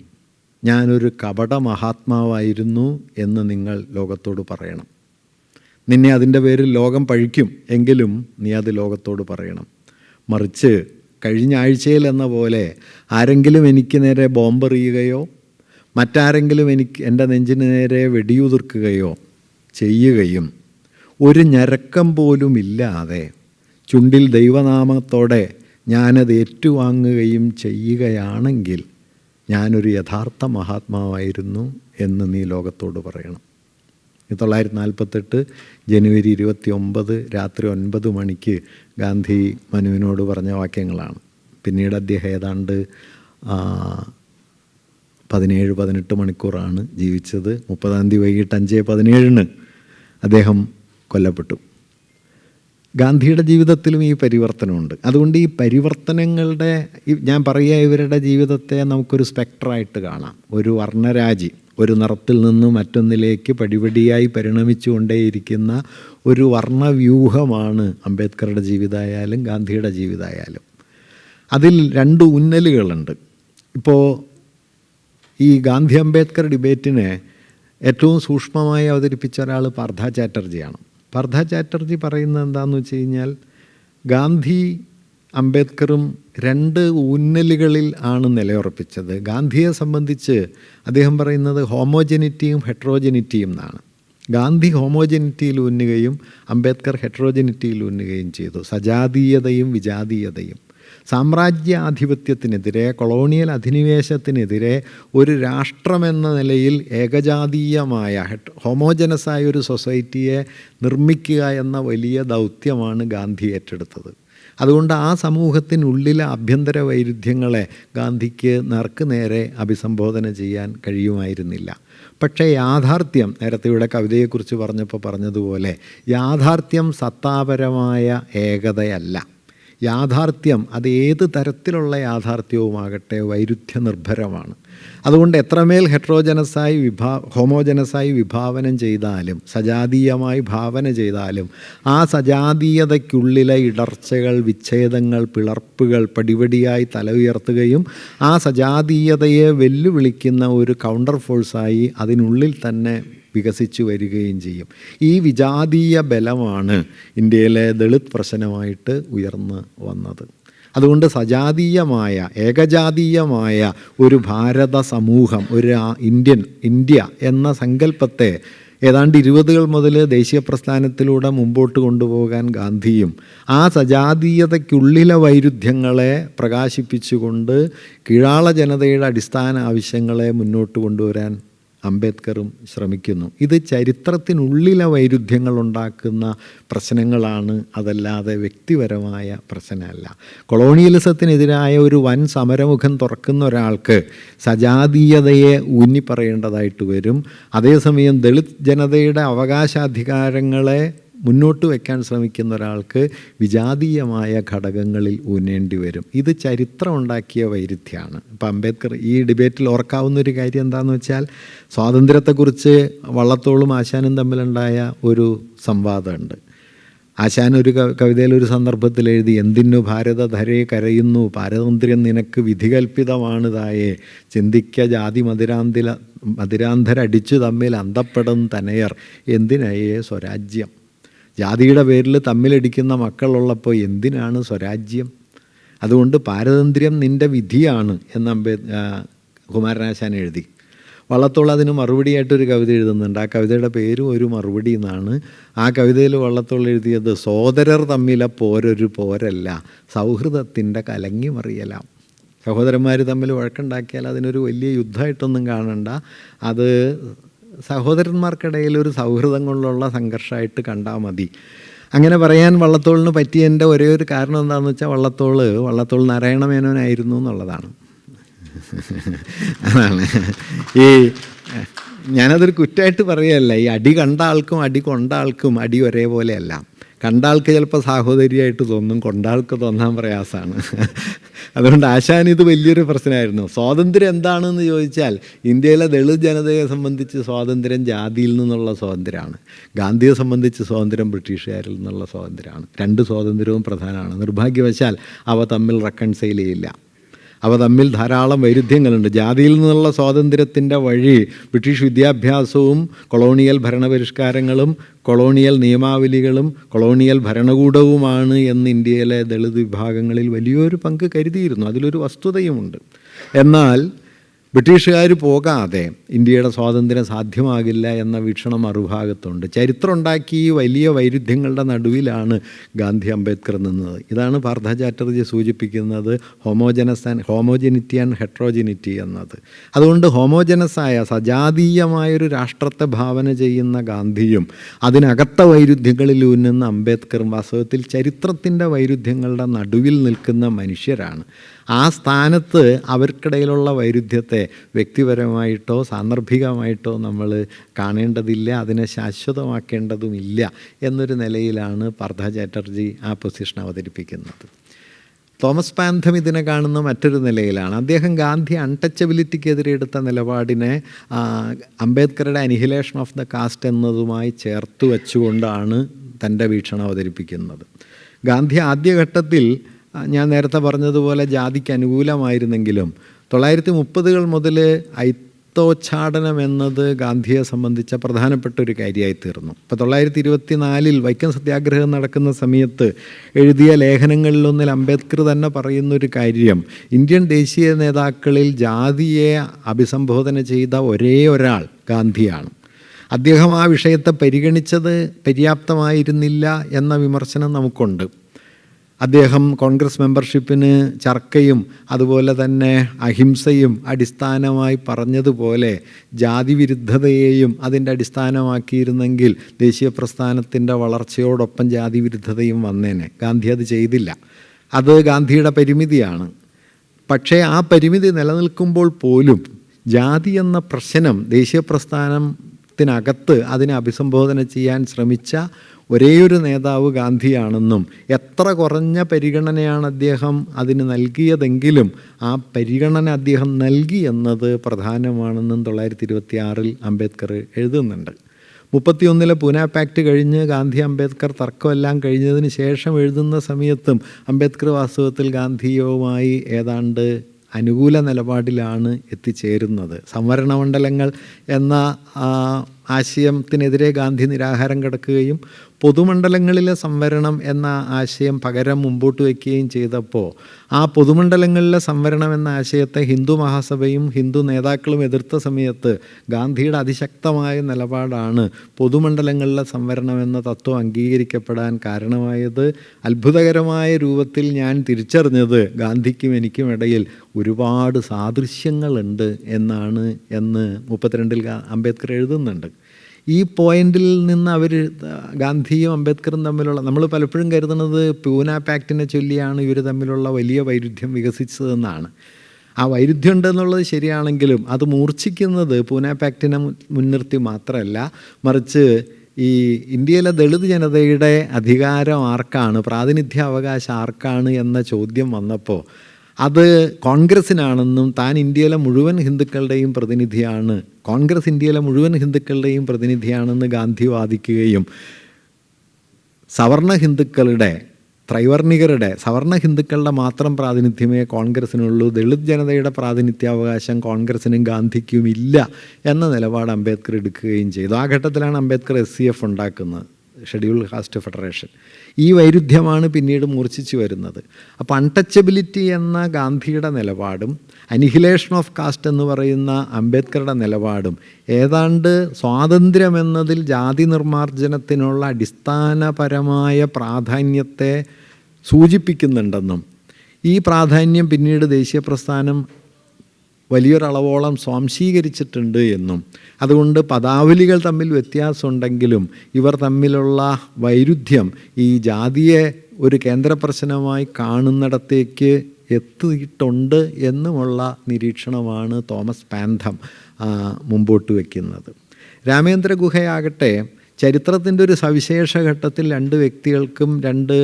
ഞാനൊരു കപട മഹാത്മാവായിരുന്നു എന്ന് നിങ്ങൾ ലോകത്തോട് പറയണം. നിന്നെ അതിൻ്റെ പേരിൽ ലോകം പഴിക്കും, എങ്കിലും നീ അത് ലോകത്തോട് പറയണം. മറിച്ച് കഴിഞ്ഞ ആഴ്ചയിൽ എന്ന പോലെ ആരെങ്കിലും എനിക്ക് നേരെ ബോംബെറിയുകയോ മറ്റാരെങ്കിലും എൻ്റെ നെഞ്ചിന് നേരെ വെടിയുതിർക്കുകയോ ചെയ്യുകയും ഒരു ഞരക്കം പോലും ഇല്ലാതെ ചുണ്ടിൽ ദൈവനാമത്തോടെ ഞാനത് ഏറ്റുവാങ്ങുകയും ചെയ്യുകയാണെങ്കിൽ ഞാനൊരു യഥാർത്ഥ മഹാത്മാവായിരുന്നു എന്ന് നീ ലോകത്തോട് പറയണം. 1948 ജനുവരി 29 രാത്രി 9 മണിക്ക് ഗാന്ധി മനുവിനോട് പറഞ്ഞ വാക്യങ്ങളാണ്. പിന്നീട് അദ്ദേഹം ഏതാണ്ട് 17-18 മണിക്കൂറാണ് ജീവിച്ചത്. 30-ാം തീയതി വൈകിട്ട് 5:17 അദ്ദേഹം കൊല്ലപ്പെട്ടു. ഗാന്ധിയുടെ ജീവിതത്തിലും ഈ പരിവർത്തനമുണ്ട്. അതുകൊണ്ട് ഈ പരിവർത്തനങ്ങളുടെ ഞാൻ പറയുക, ഇവരുടെ ജീവിതത്തെ നമുക്കൊരു സ്പെക്ട്രായിട്ട് കാണാം. ഒരു വർണ്ണരാജി ഒരു നിറത്തിൽ നിന്ന് മറ്റൊന്നിലേക്ക് പടിപടിയായി പരിണമിച്ചു കൊണ്ടേയിരിക്കുന്ന ഒരു വർണ്ണവ്യൂഹമാണ് അംബേദ്കറുടെ ജീവിതമായാലും ഗാന്ധിയുടെ ജീവിതമായാലും. അതിൽ 2 ഊന്നലുകളുണ്ട്. ഇപ്പോൾ ഈ ഗാന്ധി അംബേദ്കർ ഡിബേറ്റിനെ ഏറ്റവും സൂക്ഷ്മമായി അവതരിപ്പിച്ച ഒരാൾ പാർത്ഥ ചാറ്റർജിയാണ്. പാർത്ഥ ചാറ്റർജി പറയുന്നത് എന്താണെന്ന് വെച്ച് കഴിഞ്ഞാൽ, ഗാന്ധി അംബേദ്കറും 2 ഊന്നലുകളിൽ ആണ് നിലയുറപ്പിച്ചത്. ഗാന്ധിയെ സംബന്ധിച്ച് അദ്ദേഹം പറയുന്നത് ഹോമോജനിറ്റിയും ഹെട്രോജനിറ്റിയും എന്നാണ്. ഗാന്ധി ഹോമോജനിറ്റിയിൽ ഊന്നുകയും അംബേദ്കർ ഹെട്രോജനിറ്റിയിൽ ഊന്നുകയും ചെയ്തു. സജാതീയതയും വിജാതീയതയും. സാമ്രാജ്യാധിപത്യത്തിനെതിരെ, കൊളോണിയൽ അധിനിവേശത്തിനെതിരെ ഒരു രാഷ്ട്രമെന്ന നിലയിൽ ഏകജാതീയമായ ഹോമോജനസായ ഒരു സൊസൈറ്റിയെ നിർമ്മിക്കുക എന്ന വലിയ ദൗത്യമാണ് ഗാന്ധി ഏറ്റെടുത്തത്. അതുകൊണ്ട് ആ സമൂഹത്തിനുള്ളിലെ ആഭ്യന്തര വൈരുദ്ധ്യങ്ങളെ ഗാന്ധിക്ക് നേർക്ക് നേരെ അഭിസംബോധന ചെയ്യാൻ കഴിയുമായിരുന്നില്ല. പക്ഷേ യാഥാർത്ഥ്യം, നേരത്തെ ഇവിടെ കവിതയെക്കുറിച്ച് പറഞ്ഞപ്പോൾ പറഞ്ഞതുപോലെ, യാഥാർത്ഥ്യം സത്താപരമായ ഏകതയല്ല. യാഥാർത്ഥ്യം അത് ഏത് തരത്തിലുള്ള യാഥാർത്ഥ്യവുമാകട്ടെ വൈരുദ്ധ്യനിർഭരമാണ്. അതുകൊണ്ട് എത്രമേൽ ഹോമോജനസായി വിഭാവനം ചെയ്താലും, സജാതീയമായി ഭാവന ചെയ്താലും, ആ സജാതീയതയ്ക്കുള്ളിലെ ഇടർച്ചകൾ, വിച്ഛേദങ്ങൾ, പിളർപ്പുകൾ പടിപടിയായി തല ഉയർത്തുകയും ആ സജാതീയതയെ വെല്ലുവിളിക്കുന്ന ഒരു കൗണ്ടർ ഫോഴ്സായി അതിനുള്ളിൽ തന്നെ വികസിച്ചു വരികയും ചെയ്യും. ഈ വിജാതീയ ബലമാണ് ഇന്ത്യയിലെ ദളിത് പ്രശ്നമായിട്ട് ഉയർന്നു വന്നത്. അതുകൊണ്ട് സജാതീയമായ, ഏകജാതീയമായ ഒരു ഭാരത സമൂഹം, ഒരു ഇന്ത്യ എന്ന സങ്കല്പത്തെ ഏതാണ്ട് 20കൾ മുതൽ ദേശീയ പ്രസ്ഥാനത്തിലൂടെ മുമ്പോട്ട് കൊണ്ടുപോകാൻ ഗാന്ധിയും ആ സജാതീയതയ്ക്കുള്ളിലെ വൈരുദ്ധ്യങ്ങളെ പ്രകാശിപ്പിച്ചുകൊണ്ട് കീഴാള ജനതയുടെ അടിസ്ഥാന ആവശ്യങ്ങളെ മുന്നോട്ട് കൊണ്ടുവരാൻ അംബേദ്കറും ശ്രമിക്കുന്നു. ഇത് ചരിത്രത്തിനുള്ളിലെ വൈരുദ്ധ്യങ്ങൾ ഉണ്ടാക്കുന്ന പ്രശ്നങ്ങളാണ്, അതല്ലാതെ വ്യക്തിപരമായ പ്രശ്നമല്ല. കൊളോണിയലിസത്തിനെതിരായ ഒരു വൻ സമരമുഖം തുറക്കുന്ന ഒരാൾക്ക് സജാതീയതയെ ഊന്നിപ്പറയേണ്ടതായിട്ട് വരും. അതേസമയം ദളിത് ജനതയുടെ അവകാശാധികാരങ്ങളെ മുന്നോട്ട് വയ്ക്കാൻ ശ്രമിക്കുന്ന ഒരാൾക്ക് വിജാതീയമായ ഘടകങ്ങളിൽ ഊന്നേണ്ടി വരും. ഇത് ചരിത്രം ഉണ്ടാക്കിയ വൈരുദ്ധ്യമാണ്. ഇപ്പം അംബേദ്കർ ഈ ഡിബേറ്റിൽ ഓർക്കാവുന്നൊരു കാര്യം എന്താണെന്ന് വെച്ചാൽ, സ്വാതന്ത്ര്യത്തെക്കുറിച്ച് വള്ളത്തോളും ആശാനും തമ്മിലുണ്ടായ ഒരു സംവാദമുണ്ട്. ആശാൻ ഒരു കവിതയിൽ ഒരു സന്ദർഭത്തിൽ എഴുതി, എന്തിനു ഭാരതധരേ കരയുന്നു, പാരതന്ത്ര്യം നിനക്ക് വിധികൽപ്പിതമാണ് തായേ, ചിന്തിക്ക ജാതി മതിരാന്ധരടിച്ചു തമ്മിൽ അന്തപ്പെടും തനയർ, എന്തിനയേ സ്വരാജ്യം. ജാതിയുടെ പേരിൽ തമ്മിലടിക്കുന്ന മക്കളുള്ളപ്പോൾ എന്തിനാണ് സ്വരാജ്യം? അതുകൊണ്ട് പാരതന്ത്ര്യം നിൻ്റെ വിധിയാണ് എന്ന് കുമാരനാശാൻ എഴുതി. വള്ളത്തോൾ അതിന് മറുപടിയായിട്ടൊരു കവിത എഴുതുന്നുണ്ട്. ആ കവിതയുടെ പേരും ഒരു മറുപടി എന്നാണ്. ആ കവിതയിൽ വള്ളത്തോൾ എഴുതിയത്, സോദരർ തമ്മിലെ പോരൊരു പോരല്ല, സൗഹൃദത്തിൻ്റെ കലങ്ങി മറിയലാം. സഹോദരന്മാർ തമ്മിൽ വഴക്കുണ്ടാക്കിയാൽ അതിനൊരു വലിയ യുദ്ധമായിട്ടൊന്നും കാണണ്ട, അത് സഹോദരന്മാർക്കിടയിൽ ഒരു സൗഹൃദം കൊണ്ടുള്ള സംഘർഷമായിട്ട് കണ്ടാൽ മതി. അങ്ങനെ പറയാൻ വള്ളത്തോളിന് പറ്റിയതിൻ്റെ ഒരേ ഒരു കാരണം എന്താണെന്ന് വെച്ചാൽ, വള്ളത്തോൾ നാരായണ മേനോനായിരുന്നു എന്നുള്ളതാണ്. അതാണ് ഞാനതൊരു കുറ്റമായിട്ട് പറയുകയല്ല. ഈ അടി കണ്ട ആൾക്കും അടി കൊണ്ട ആൾക്കും അടി ഒരേപോലെയല്ല. കണ്ട ആൾക്ക് ചിലപ്പോൾ സാഹോദര്യമായിട്ട് തോന്നും, കൊണ്ട ആൾക്ക് തോന്നാൻ പ്രയാസമാണ്. അതുകൊണ്ട് ആശാൻ ഇത് വലിയൊരു പ്രശ്നമായിരുന്നു. സ്വാതന്ത്ര്യം എന്താണെന്ന് ചോദിച്ചാൽ, ഇന്ത്യയിലെ ദളിത് ജനതയെ സംബന്ധിച്ച് സ്വാതന്ത്ര്യം ജാതിയിൽ നിന്നുള്ള സ്വാതന്ത്ര്യമാണ്. ഗാന്ധിയെ സംബന്ധിച്ച് സ്വാതന്ത്ര്യം ബ്രിട്ടീഷുകാരിൽ നിന്നുള്ള സ്വാതന്ത്ര്യമാണ്. രണ്ട് സ്വാതന്ത്ര്യവും പ്രധാനമാണ്. നിർഭാഗ്യവശാൽ അവ തമ്മിൽ റെക്കൺസൈൽ ചെയ്യില്ല. അവ തമ്മിൽ ധാരാളം വൈരുദ്ധ്യങ്ങളുണ്ട്. ജാതിയിൽ നിന്നുള്ള സ്വാതന്ത്ര്യത്തിൻ്റെ വഴി ബ്രിട്ടീഷ് വിദ്യാഭ്യാസവും കൊളോണിയൽ ഭരണപരിഷ്കാരങ്ങളും കൊളോണിയൽ നിയമാവലികളും കൊളോണിയൽ ഭരണകൂടവുമാണ് എന്ന് ഇന്ത്യയിലെ ദളിത് വിഭാഗങ്ങളിൽ വലിയൊരു പങ്ക് കരുതിയിരുന്നു. അതിലൊരു വസ്തുതയുമുണ്ട്. എന്നാൽ ബ്രിട്ടീഷുകാർ പോകാതെ ഇന്ത്യയുടെ സ്വാതന്ത്ര്യം സാധ്യമാകില്ല എന്ന വീക്ഷണം മറുഭാഗത്തുണ്ട്. ചരിത്രം ഉണ്ടാക്കി ഈ വലിയ വൈരുദ്ധ്യങ്ങളുടെ നടുവിലാണ് ഗാന്ധി അംബേദ്കർ നിന്നത്. ഇതാണ് പാർത്ഥ ചാറ്റർജി സൂചിപ്പിക്കുന്നത് ഹോമോജനിറ്റി ആൻഡ് ഹെട്രോജിനിറ്റി എന്നത്. അതുകൊണ്ട് ഹോമോജനസായ സജാതീയമായൊരു രാഷ്ട്രത്തെ ഭാവന ചെയ്യുന്ന ഗാന്ധിയും അതിനകത്ത വൈരുദ്ധ്യങ്ങളിൽ ഊന്നുന്ന അംബേദ്കറും വാസ്തവത്തിൽ ചരിത്രത്തിൻ്റെ വൈരുദ്ധ്യങ്ങളുടെ നടുവിൽ നിൽക്കുന്ന മനുഷ്യരാണ്. ആ സ്ഥാനത്ത് അവർക്കിടയിലുള്ള വൈരുദ്ധ്യത്തെ വ്യക്തിപരമായിട്ടോ സാന്ദർഭികമായിട്ടോ നമ്മൾ കാണേണ്ടതില്ല, അതിനെ ശാശ്വതമാക്കേണ്ടതുമില്ല എന്നൊരു നിലയിലാണ് പാർത്ഥ ചാറ്റർജി ആ പൊസിഷൻ അവതരിപ്പിക്കുന്നത്. തോമസ് പാൻഥം ഇതിനെ കാണുന്ന മറ്റൊരു നിലയിലാണ്. അദ്ദേഹം ഗാന്ധി അൺടച്ചബിലിറ്റിക്കെതിരെ എടുത്ത നിലപാടിനെ അംബേദ്കറുടെ അനിഹിലേഷൻ ഓഫ് ദ കാസ്റ്റ് എന്നതുമായി ചേർത്ത് വെച്ചുകൊണ്ടാണ് തൻ്റെ വീക്ഷണം അവതരിപ്പിക്കുന്നത്. ഗാന്ധി ആദ്യഘട്ടത്തിൽ ഞാൻ നേരത്തെ പറഞ്ഞതുപോലെ ജാതിക്ക് അനുകൂലമായിരുന്നെങ്കിലും 1930കൾ മുതൽ ഐത്തോച്ചാടനം എന്നത് ഗാന്ധിയെ സംബന്ധിച്ച പ്രധാനപ്പെട്ട ഒരു കാര്യമായി തീർന്നു. ഇപ്പോൾ 1924 വൈക്കം സത്യാഗ്രഹം നടക്കുന്ന സമയത്ത് എഴുതിയ ലേഖനങ്ങളിലൊന്നിൽ അംബേദ്കർ തന്നെ പറയുന്നൊരു കാര്യം, ഇന്ത്യൻ ദേശീയ നേതാക്കളിൽ ജാതിയെ അഭിസംബോധന ചെയ്ത ഒരേ ഒരാൾ ഗാന്ധിയാണ്. അദ്ദേഹം ആ വിഷയത്തെ പരിഗണിച്ചത് പര്യാപ്തമായിരുന്നില്ല എന്ന വിമർശനം നമുക്കുണ്ട്. അദ്ദേഹം കോൺഗ്രസ് മെമ്പർഷിപ്പിന് ചർക്കയും അതുപോലെ തന്നെ അഹിംസയും അടിസ്ഥാനമായി പറഞ്ഞതുപോലെ ജാതി വിരുദ്ധതയെയും അതിൻ്റെ അടിസ്ഥാനമാക്കിയിരുന്നെങ്കിൽ ദേശീയ പ്രസ്ഥാനത്തിൻ്റെ വളർച്ചയോടൊപ്പം ജാതി വിരുദ്ധതയും വന്നേനെ. ഗാന്ധി അത് ചെയ്തില്ല. അത് ഗാന്ധിയുടെ പരിമിതിയാണ്. പക്ഷേ ആ പരിമിതി നിലനിൽക്കുമ്പോൾ പോലും ജാതി എന്ന പ്രശ്നം ദേശീയ പ്രസ്ഥാനത്തിനകത്ത് അതിനെ അഭിസംബോധന ചെയ്യാൻ ശ്രമിച്ച ഒരേയൊരു നേതാവ് ഗാന്ധിയാണെന്നും എത്ര കുറഞ്ഞ പരിഗണനയാണ് അദ്ദേഹം അതിന് നൽകിയതെങ്കിലും ആ പരിഗണന അദ്ദേഹം നൽകി എന്നത് പ്രധാനമാണെന്നും 1926 അംബേദ്കർ എഴുതുന്നുണ്ട്. 31 പൂനെ പാക്റ്റ് കഴിഞ്ഞ് ഗാന്ധി അംബേദ്കർ തർക്കമെല്ലാം കഴിഞ്ഞതിന് ശേഷം എഴുതുന്ന സമയത്തും അംബേദ്കർ വാസ്തവത്തിൽ ഗാന്ധിയുമായി ഏതാണ്ട് അനുകൂല നിലപാടിലാണ് എത്തിച്ചേരുന്നത്. സംവരണ മണ്ഡലങ്ങൾ എന്ന ആശയത്തിനെതിരെ ഗാന്ധി നിരാഹാരം കിടക്കുകയും പൊതുമണ്ഡലങ്ങളിലെ സംവരണം എന്ന ആശയം പകരം മുമ്പോട്ട് വയ്ക്കുകയും ചെയ്തപ്പോൾ ആ പൊതുമണ്ഡലങ്ങളിലെ സംവരണം എന്ന ആശയത്തെ ഹിന്ദു മഹാസഭയും ഹിന്ദു നേതാക്കളും എതിർത്ത സമയത്ത് ഗാന്ധിയുടെ അതിശക്തമായ നിലപാടാണ് പൊതുമണ്ഡലങ്ങളിലെ സംവരണം എന്ന തത്വം അംഗീകരിക്കപ്പെടാൻ കാരണമായത്. അത്ഭുതകരമായ രൂപത്തിൽ ഞാൻ തിരിച്ചറിഞ്ഞത് ഗാന്ധിക്കും എനിക്കും ഇടയിൽ ഒരുപാട് സാദൃശ്യങ്ങളുണ്ട് എന്ന് 32 അംബേദ്കർ എഴുതുന്നുണ്ട്. ഈ പോയിന്റിൽ നിന്ന് അവർ ഗാന്ധിയും അംബേദ്കറും തമ്മിലുള്ള, നമ്മൾ പലപ്പോഴും കരുതുന്നത് പൂനെ പാക്റ്റിനെ ചൊല്ലിയാണ് ഇവർ തമ്മിലുള്ള വലിയ വൈരുദ്ധ്യം വികസിച്ചതെന്നാണ്. ആ വൈരുദ്ധ്യം ഉണ്ടെന്നുള്ളത് ശരിയാണെങ്കിലും അത് മൂർച്ഛിക്കുന്നത് പൂനെ പാക്റ്റിനെ മുൻനിർത്തി മാത്രമല്ല, മറിച്ച് ഈ ഇന്ത്യയിലെ ദളിത് ജനതയുടെ അധികാരം ആർക്കാണ്, പ്രാതിനിധ്യാവകാശം ആർക്കാണ് എന്ന ചോദ്യം വന്നപ്പോൾ അത് കോൺഗ്രസ്സിനാണെന്നും താൻ ഇന്ത്യയിലെ മുഴുവൻ ഹിന്ദുക്കളുടെയും പ്രതിനിധിയാണ്, കോൺഗ്രസ് ഇന്ത്യയിലെ മുഴുവൻ ഹിന്ദുക്കളുടെയും പ്രതിനിധിയാണെന്ന് ഗാന്ധി വാദിക്കുകയും സവർണ ഹിന്ദുക്കളുടെ, ത്രൈവർണികരുടെ, സവർണ ഹിന്ദുക്കളുടെ മാത്രം പ്രാതിനിധ്യമേ കോൺഗ്രസ്സിനുള്ളൂ, ദളിത് ജനതയുടെ പ്രാതിനിധ്യാവകാശം കോൺഗ്രസ്സിനും ഗാന്ധിക്കും ഇല്ല എന്ന നിലപാട് അംബേദ്കർ എടുക്കുകയും ചെയ്തു. ആ ഘട്ടത്തിലാണ് അംബേദ്കർ SCF ഉണ്ടാക്കുന്നത്, ഷെഡ്യൂൾഡ് കാസ്റ്റ് ഫെഡറേഷൻ. ഈ വൈരുദ്ധ്യമാണ് പിന്നീട് മൂർച്ഛിച്ചു വരുന്നത്. അപ്പോൾ അൺടച്ചബിലിറ്റി എന്ന ഗാന്ധിയുടെ നിലപാടും അനിഹിലേഷൻ ഓഫ് കാസ്റ്റ് എന്ന് പറയുന്ന അംബേദ്കറുടെ നിലപാടും ഏതാണ്ട് സ്വാതന്ത്ര്യമെന്നതിൽ ജാതി നിർമ്മാർജ്ജനത്തിനുള്ള അടിസ്ഥാനപരമായ പ്രാധാന്യത്തെ സൂചിപ്പിക്കുന്നുണ്ടെന്നും ഈ പ്രാധാന്യം പിന്നീട് ദേശീയ പ്രസ്ഥാനം വലിയൊരളവോളം സ്വാംശീകരിച്ചിട്ടുണ്ട് എന്നും അതുകൊണ്ട് പദാവലികൾ തമ്മിൽ വ്യത്യാസമുണ്ടെങ്കിലും ഇവർ തമ്മിലുള്ള വൈരുദ്ധ്യം ഈ ജാതിയെ ഒരു കേന്ദ്ര പ്രശ്നമായി കാണുന്നിടത്തേക്ക് എത്തിയിട്ടുണ്ട് എന്നുമുള്ള നിരീക്ഷണമാണ് തോമസ് പാൻഥം മുമ്പോട്ട് വയ്ക്കുന്നത്. രാമേന്ദ്ര ഗുഹയാകട്ടെ ചരിത്രത്തിൻ്റെ ഒരു സവിശേഷ ഘട്ടത്തിൽ 2 വ്യക്തികൾക്കും 2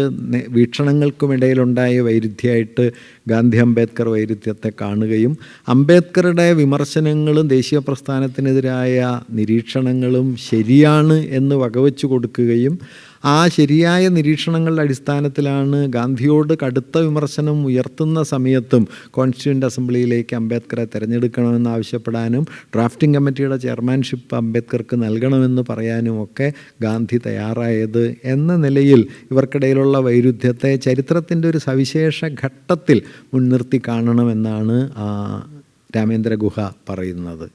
വീക്ഷണങ്ങൾക്കുമിടയിലുണ്ടായ വൈരുദ്ധ്യമായിട്ട് ഗാന്ധി അംബേദ്കർ വൈരുദ്ധ്യത്തെ കാണുകയും അംബേദ്കറുടെ വിമർശനങ്ങളും ദേശീയ പ്രസ്ഥാനത്തിനെതിരായ നിരീക്ഷണങ്ങളും ശരിയാണ് എന്ന് വകവെച്ചു കൊടുക്കുകയും ആ ശരിയായ നിരീക്ഷണങ്ങളുടെ അടിസ്ഥാനത്തിലാണ് ഗാന്ധിയോട് കടുത്ത വിമർശനം ഉയർത്തുന്ന സമയത്തും കോൺസ്റ്റിറ്റ്യൂൻ്റ് അസംബ്ലിയിലേക്ക് അംബേദ്കറെ തിരഞ്ഞെടുക്കണമെന്ന് ആവശ്യപ്പെടാനും ഡ്രാഫ്റ്റിംഗ് കമ്മിറ്റിയുടെ ചെയർമാൻഷിപ്പ് അംബേദ്കർക്ക് നൽകണമെന്ന് പറയാനും ഒക്കെ ഗാന്ധി തയ്യാറായത് എന്ന നിലയിൽ ഇവർക്കിടയിലുള്ള വൈരുദ്ധ്യത്തെ ചരിത്രത്തിൻ്റെ ഒരു സവിശേഷ ഘട്ടത്തിൽ മുൻനിർത്തി കാണണമെന്നാണ് രാമേന്ദ്ര ഗുഹ പറയുന്നത്.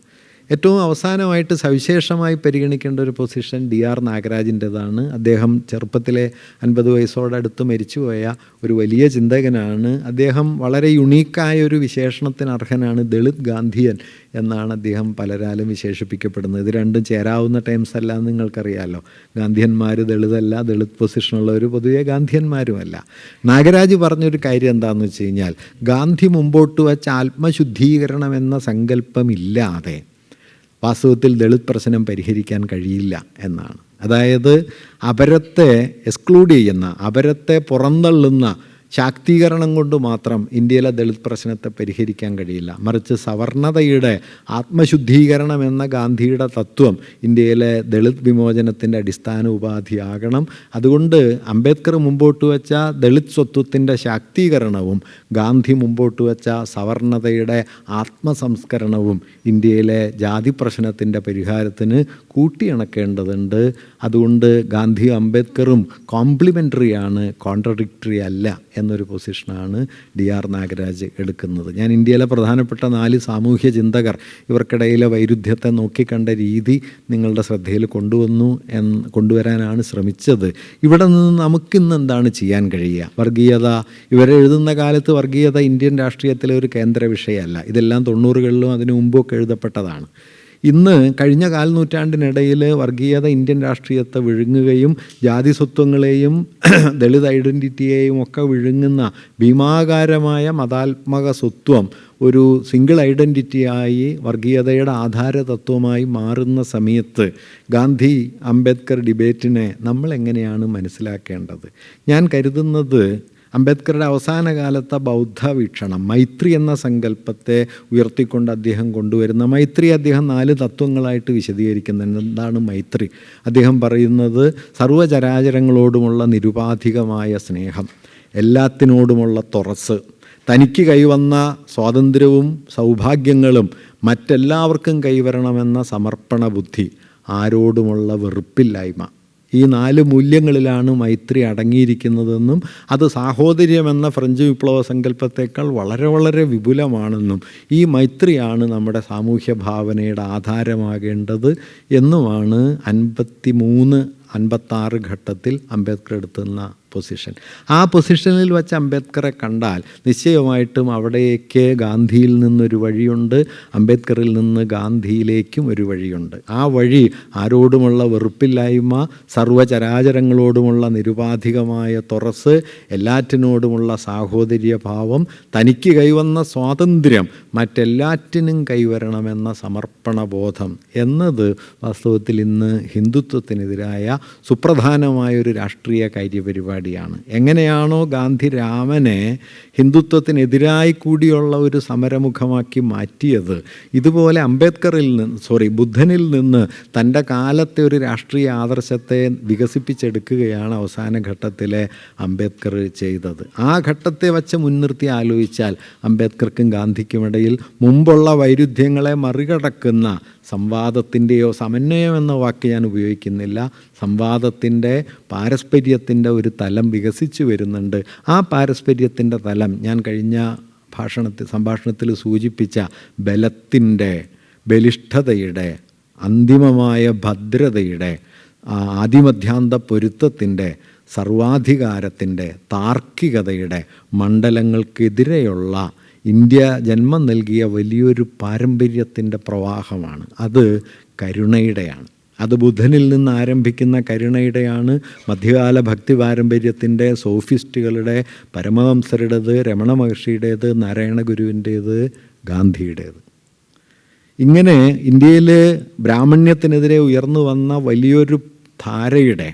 ഏറ്റവും അവസാനമായിട്ട് സവിശേഷമായി പരിഗണിക്കേണ്ട ഒരു പൊസിഷൻ DR നാഗരാജിൻ്റെതാണ്. അദ്ദേഹം ചെറുപ്പത്തിലെ 50 വയസ്സോടടുത്ത് മരിച്ചുപോയ ഒരു വലിയ ചിന്തകനാണ്. അദ്ദേഹം വളരെ യുണീക്കായ ഒരു വിശേഷണത്തിന് അർഹനാണ്. ദളിത് ഗാന്ധിയൻ എന്നാണ് അദ്ദേഹം പലരാലും വിശേഷിപ്പിക്കപ്പെടുന്നത്. ഇത് രണ്ടും ചേരാവുന്ന ടൈംസ് അല്ല എന്ന് നിങ്ങൾക്കറിയാമല്ലോ. ഗാന്ധിയന്മാർ ദളിതല്ല, ദളിത് പൊസിഷനുള്ളവർ പൊതുവെ ഗാന്ധിയന്മാരുമല്ല. നാഗരാജ് പറഞ്ഞൊരു കാര്യം എന്താണെന്ന് വെച്ച് കഴിഞ്ഞാൽ ഗാന്ധി മുമ്പോട്ട് വച്ച ആത്മശുദ്ധീകരണം എന്ന സങ്കല്പമില്ലാതെ വാസ്തവത്തിൽ ദളിത് പ്രശ്നം പരിഹരിക്കാൻ കഴിയില്ല എന്നാണ്. അതായത് അപരത്തെ എക്സ്ക്ലൂഡ് ചെയ്യുന്ന, അപരത്തെ പുറന്തള്ളുന്ന ശാക്തീകരണം കൊണ്ട് മാത്രം ഇന്ത്യയിലെ ദളിത് പ്രശ്നത്തെ പരിഹരിക്കാൻ കഴിയില്ല. മറിച്ച് സവർണതയുടെ ആത്മശുദ്ധീകരണം എന്ന ഗാന്ധിയുടെ തത്വം ഇന്ത്യയിലെ ദളിത് വിമോചനത്തിൻ്റെ അടിസ്ഥാന ഉപാധിയാകണം. അതുകൊണ്ട് അംബേദ്കർ മുമ്പോട്ട് വച്ച ദളിത് സ്വത്വത്തിൻ്റെ ശാക്തീകരണവും ഗാന്ധി മുമ്പോട്ട് വച്ച സവർണതയുടെ ആത്മസംസ്കരണവും ഇന്ത്യയിലെ ജാതി പ്രശ്നത്തിൻ്റെ പരിഹാരത്തിന് കൂട്ടിയിണക്കേണ്ടതുണ്ട്. അതുകൊണ്ട് ഗാന്ധിയും അംബേദ്കറും കോംപ്ലിമെൻ്ററിയാണ്, കോൺട്രഡിക്ടറി അല്ല എന്നൊരു പൊസിഷനാണ് DR നാഗരാജ് എടുക്കുന്നത്. ഞാൻ ഇന്ത്യയിലെ പ്രധാനപ്പെട്ട 4 സാമൂഹ്യ ചിന്തകർ ഇവർക്കിടയിലെ വൈരുദ്ധ്യത്തെ നോക്കിക്കണ്ട രീതി നിങ്ങളുടെ ശ്രദ്ധയിൽ കൊണ്ടുവരാനാണ് ശ്രമിച്ചത്. ഇവിടെ നിന്ന് നമുക്കിന്ന് എന്താണ് ചെയ്യാൻ കഴിയുക? വർഗീയത, ഇവരെഴുതുന്ന കാലത്ത് വർഗീയത ഇന്ത്യൻ രാഷ്ട്രീയത്തിലെ ഒരു കേന്ദ്ര വിഷയമല്ല. ഇതെല്ലാം 90കളിലും അതിനു മുമ്പൊക്കെ എഴുതപ്പെട്ടതാണ്. ഇന്ന് കഴിഞ്ഞ കാൽനൂറ്റാണ്ടിനിടയിൽ വർഗീയത ഇന്ത്യൻ രാഷ്ട്രീയത്തെ വിഴുങ്ങുകയും ജാതി സ്വത്വങ്ങളെയും ദളിത് ഐഡൻറ്റിറ്റിയെയും ഒക്കെ വിഴുങ്ങുന്ന ഭീമാകാരമായ മതാത്മക സ്വത്വം ഒരു സിംഗിൾ ഐഡൻറ്റിറ്റിയായി വർഗീയതയുടെ ആധാരതത്വമായി മാറുന്ന സമയത്ത് ഗാന്ധി അംബേദ്കർ ഡിബേറ്റിനെ നമ്മൾ എങ്ങനെയാണ് മനസ്സിലാക്കേണ്ടത്? ഞാൻ കരുതുന്നത് അംബേദ്കറുടെ അവസാന കാലത്തെ ബൗദ്ധ വീക്ഷണം, മൈത്രി എന്ന സങ്കല്പത്തെ ഉയർത്തിക്കൊണ്ട് അദ്ദേഹം കൊണ്ടുവരുന്ന മൈത്രി അദ്ദേഹം 4 തത്വങ്ങളായിട്ട് വിശദീകരിക്കുന്നുണ്ട്. എന്താണ് മൈത്രി? അദ്ദേഹം പറയുന്നത് സർവ്വചരാചരങ്ങളോടുമുള്ള നിരുപാധികമായ സ്നേഹം, എല്ലാത്തിനോടുമുള്ള തുറസ്, തനിക്ക് കൈവന്ന സ്വാതന്ത്ര്യവും സൗഭാഗ്യങ്ങളും മറ്റെല്ലാവർക്കും കൈവരണമെന്ന സമർപ്പണ ബുദ്ധി, ആരോടുമുള്ള വെറുപ്പില്ലായ്മ. ഈ 4 മൂല്യങ്ങളിലാണ് മൈത്രി അടങ്ങിയിരിക്കുന്നതെന്നും അത് സാഹോദര്യമെന്ന ഫ്രഞ്ച് വിപ്ലവ സങ്കല്പത്തേക്കാൾ വളരെ വളരെ വിപുലമാണെന്നും ഈ മൈത്രിയാണ് നമ്മുടെ സാമൂഹ്യ ഭാവനയുടെ ആധാരമാകേണ്ടത് എന്നുമാണ് 53-56 ഘട്ടത്തിൽ അംബേദ്കർ എടുത്തുന്ന പൊസിഷൻ. ആ പൊസിഷനിൽ വച്ച് അംബേദ്കറെ കണ്ടാൽ നിശ്ചയമായിട്ടും അവിടേക്ക് ഗാന്ധിയിൽ നിന്നൊരു വഴിയുണ്ട്, അംബേദ്കറിൽ നിന്ന് ഗാന്ധിയിലേക്കും ഒരു വഴിയുണ്ട്. ആ വഴി ആരോടുമുള്ള വെറുപ്പില്ലായ്മ, സർവ്വചരാചരങ്ങളോടുമുള്ള നിരുപാധികമായ തുറസ്, എല്ലാറ്റിനോടുമുള്ള സാഹോദര്യഭാവം, തനിക്ക് കൈവന്ന സ്വാതന്ത്ര്യം മറ്റെല്ലാറ്റിനും കൈവരണമെന്ന സമർപ്പണബോധം എന്നത് വാസ്തവത്തിൽ ഇന്ന് ഹിന്ദുത്വത്തിനെതിരായ സുപ്രധാനമായൊരു രാഷ്ട്രീയ കാര്യപരിപാടിയാണ്. എങ്ങനെയാണോ ഗാന്ധി രാമനെ ഹിന്ദുത്വത്തിനെതിരായി കൂടിയുള്ള ഒരു സമരമുഖമാക്കി മാറ്റിയത്, ഇതുപോലെ ബുദ്ധനിൽ നിന്ന് തൻ്റെ കാലത്തെ ഒരു രാഷ്ട്രീയ ആദർശത്തെ വികസിപ്പിച്ചെടുക്കുകയാണ് അവസാന ഘട്ടത്തിലെ അംബേദ്കർ ചെയ്തത്. ആ ഘട്ടത്തെ വച്ച് മുൻനിർത്തി ആലോചിച്ചാൽ അംബേദ്കർക്കും ഗാന്ധിക്കുമിടയിൽ മുമ്പുള്ള വൈരുദ്ധ്യങ്ങളെ മറികടക്കുന്ന സംവാദത്തിൻ്റെയോ, സമന്വയം എന്ന വാക്ക് ഞാൻ ഉപയോഗിക്കുന്നില്ല, സംവാദത്തിൻ്റെ പാരസ്പര്യത്തിൻ്റെ ഒരു തലം വികസിച്ചു വരുന്നുണ്ട്. ആ പാരസ്പര്യത്തിൻ്റെ തലം ഞാൻ കഴിഞ്ഞ സംഭാഷണത്തിൽ സൂചിപ്പിച്ച ബലത്തിൻ്റെ, ബലിഷ്ഠതയുടെ, അന്തിമമായ ഭദ്രതയുടെ, ആദിമധ്യാന്ത പൊരുത്തത്തിൻ്റെ, സർവാധികാരത്തിൻ്റെ, താർക്കികതയുടെ മണ്ഡലങ്ങൾക്കെതിരെയുള്ള ഇന്ത്യ ജന്മം നൽകിയ വലിയൊരു പാരമ്പര്യത്തിൻ്റെ പ്രവാഹമാണ്. അത് കരുണയുടെയാണ്. അത് ബുദ്ധനിൽ നിന്ന് ആരംഭിക്കുന്ന കരുണയുടെയാണ്. മധ്യകാല ഭക്തി പാരമ്പര്യത്തിൻ്റെ സോഫിസ്റ്റുകളുടെ, പരമഹംസരുടേത്, രമണ മഹർഷിയുടേത്, നാരായണ ഗുരുവിൻ്റേത്, ഗാന്ധിയുടേത്. ഇങ്ങനെ ഇന്ത്യയിൽ ബ്രാഹ്മണ്യത്തിനെതിരെ ഉയർന്നു വന്ന വലിയൊരു ധാരയുടെ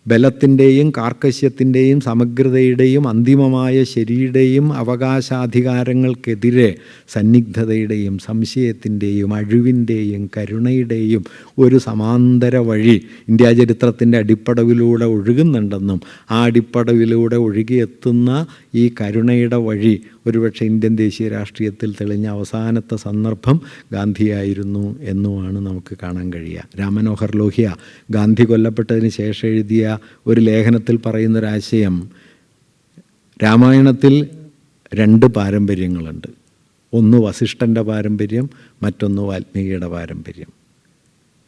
ബലത്തിൻ്റെയും കാർക്കശ്യത്തിൻ്റെയും സമഗ്രതയുടെയും അന്തിമമായ ശരിയുടെയും അവകാശാധികാരങ്ങൾക്കെതിരെ സന്നിഗ്ധതയുടെയും സംശയത്തിൻ്റെയും അഴിവിൻ്റെയും കരുണയുടെയും ഒരു സമാന്തര വഴി ഇന്ത്യാ ചരിത്രത്തിൻ്റെ അടിപ്പടവിലൂടെ ഒഴുകുന്നുണ്ടെന്നും ആ അടിപ്പടവിലൂടെ ഒഴുകിയെത്തുന്ന ഈ കരുണയുടെ വഴി ഒരുപക്ഷെ ഇന്ത്യൻ ദേശീയ രാഷ്ട്രീയത്തിൽ തെളിഞ്ഞ അവസാനത്തെ സന്ദർഭം ഗാന്ധിയായിരുന്നു എന്നുമാണ് നമുക്ക് കാണാൻ കഴിയുക. രാം മനോഹർ ലോഹ്യ ഗാന്ധി കൊല്ലപ്പെട്ടതിന് ശേഷം എഴുതിയ ഒരു ലേഖനത്തിൽ പറയുന്നൊരാശയം, രാമായണത്തിൽ 2 പാരമ്പര്യങ്ങളുണ്ട്. ഒന്ന് വസിഷ്ഠൻ്റെ പാരമ്പര്യം, മറ്റൊന്ന് വാൽമീകിയുടെ പാരമ്പര്യം.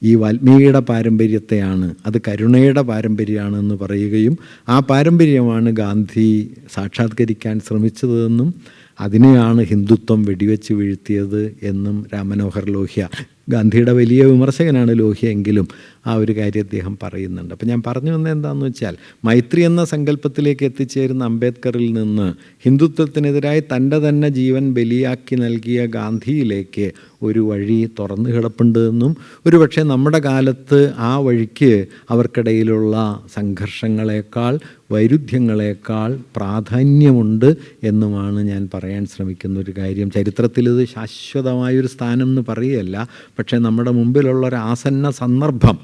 ഈ വാൽമീകിയുടെ പാരമ്പര്യത്തെയാണ്, അത് കരുണയുടെ പാരമ്പര്യമാണെന്ന് പറയുകയും ആ പാരമ്പര്യമാണ് ഗാന്ധി സാക്ഷാത്കരിക്കാൻ ശ്രമിച്ചതെന്നും അതിനെയാണ് ഹിന്ദുത്വം വെടിവെച്ച് വീഴ്ത്തിയത് എന്നും രാം മനോഹർ ലോഹ്യ, ഗാന്ധിയുടെ വലിയ വിമർശകനാണ് ലോഹ്യ, എങ്കിലും ആ ഒരു കാര്യം അദ്ദേഹം പറയുന്നുണ്ട്. അപ്പം ഞാൻ പറഞ്ഞു വന്നത് എന്താണെന്ന് വെച്ചാൽ, മൈത്രി എന്ന സങ്കല്പത്തിലേക്ക് എത്തിച്ചേരുന്ന അംബേദ്കറിൽ നിന്ന് ഹിന്ദുത്വത്തിനെതിരായി തൻ്റെ തന്നെ ജീവൻ ബലിയാക്കി നൽകിയ ഗാന്ധിയിലേക്ക് ഒരു വഴി തുറന്നു കിടപ്പുണ്ടെന്നും ഒരുപക്ഷെ നമ്മുടെ കാലത്ത് ആ വഴിക്ക് അവർക്കിടയിലുള്ള സംഘർഷങ്ങളെക്കാൾ, വൈരുദ്ധ്യങ്ങളെക്കാൾ പ്രാധാന്യമുണ്ട് എന്നുമാണ് ഞാൻ പറയാൻ ശ്രമിക്കുന്ന ഒരു കാര്യം. ചരിത്രത്തിലിത് ശാശ്വതമായൊരു സ്ഥാനം എന്ന് പറയുകയല്ല, പക്ഷേ നമ്മുടെ മുമ്പിലുള്ളൊരു ആസന്ന സന്ദർഭം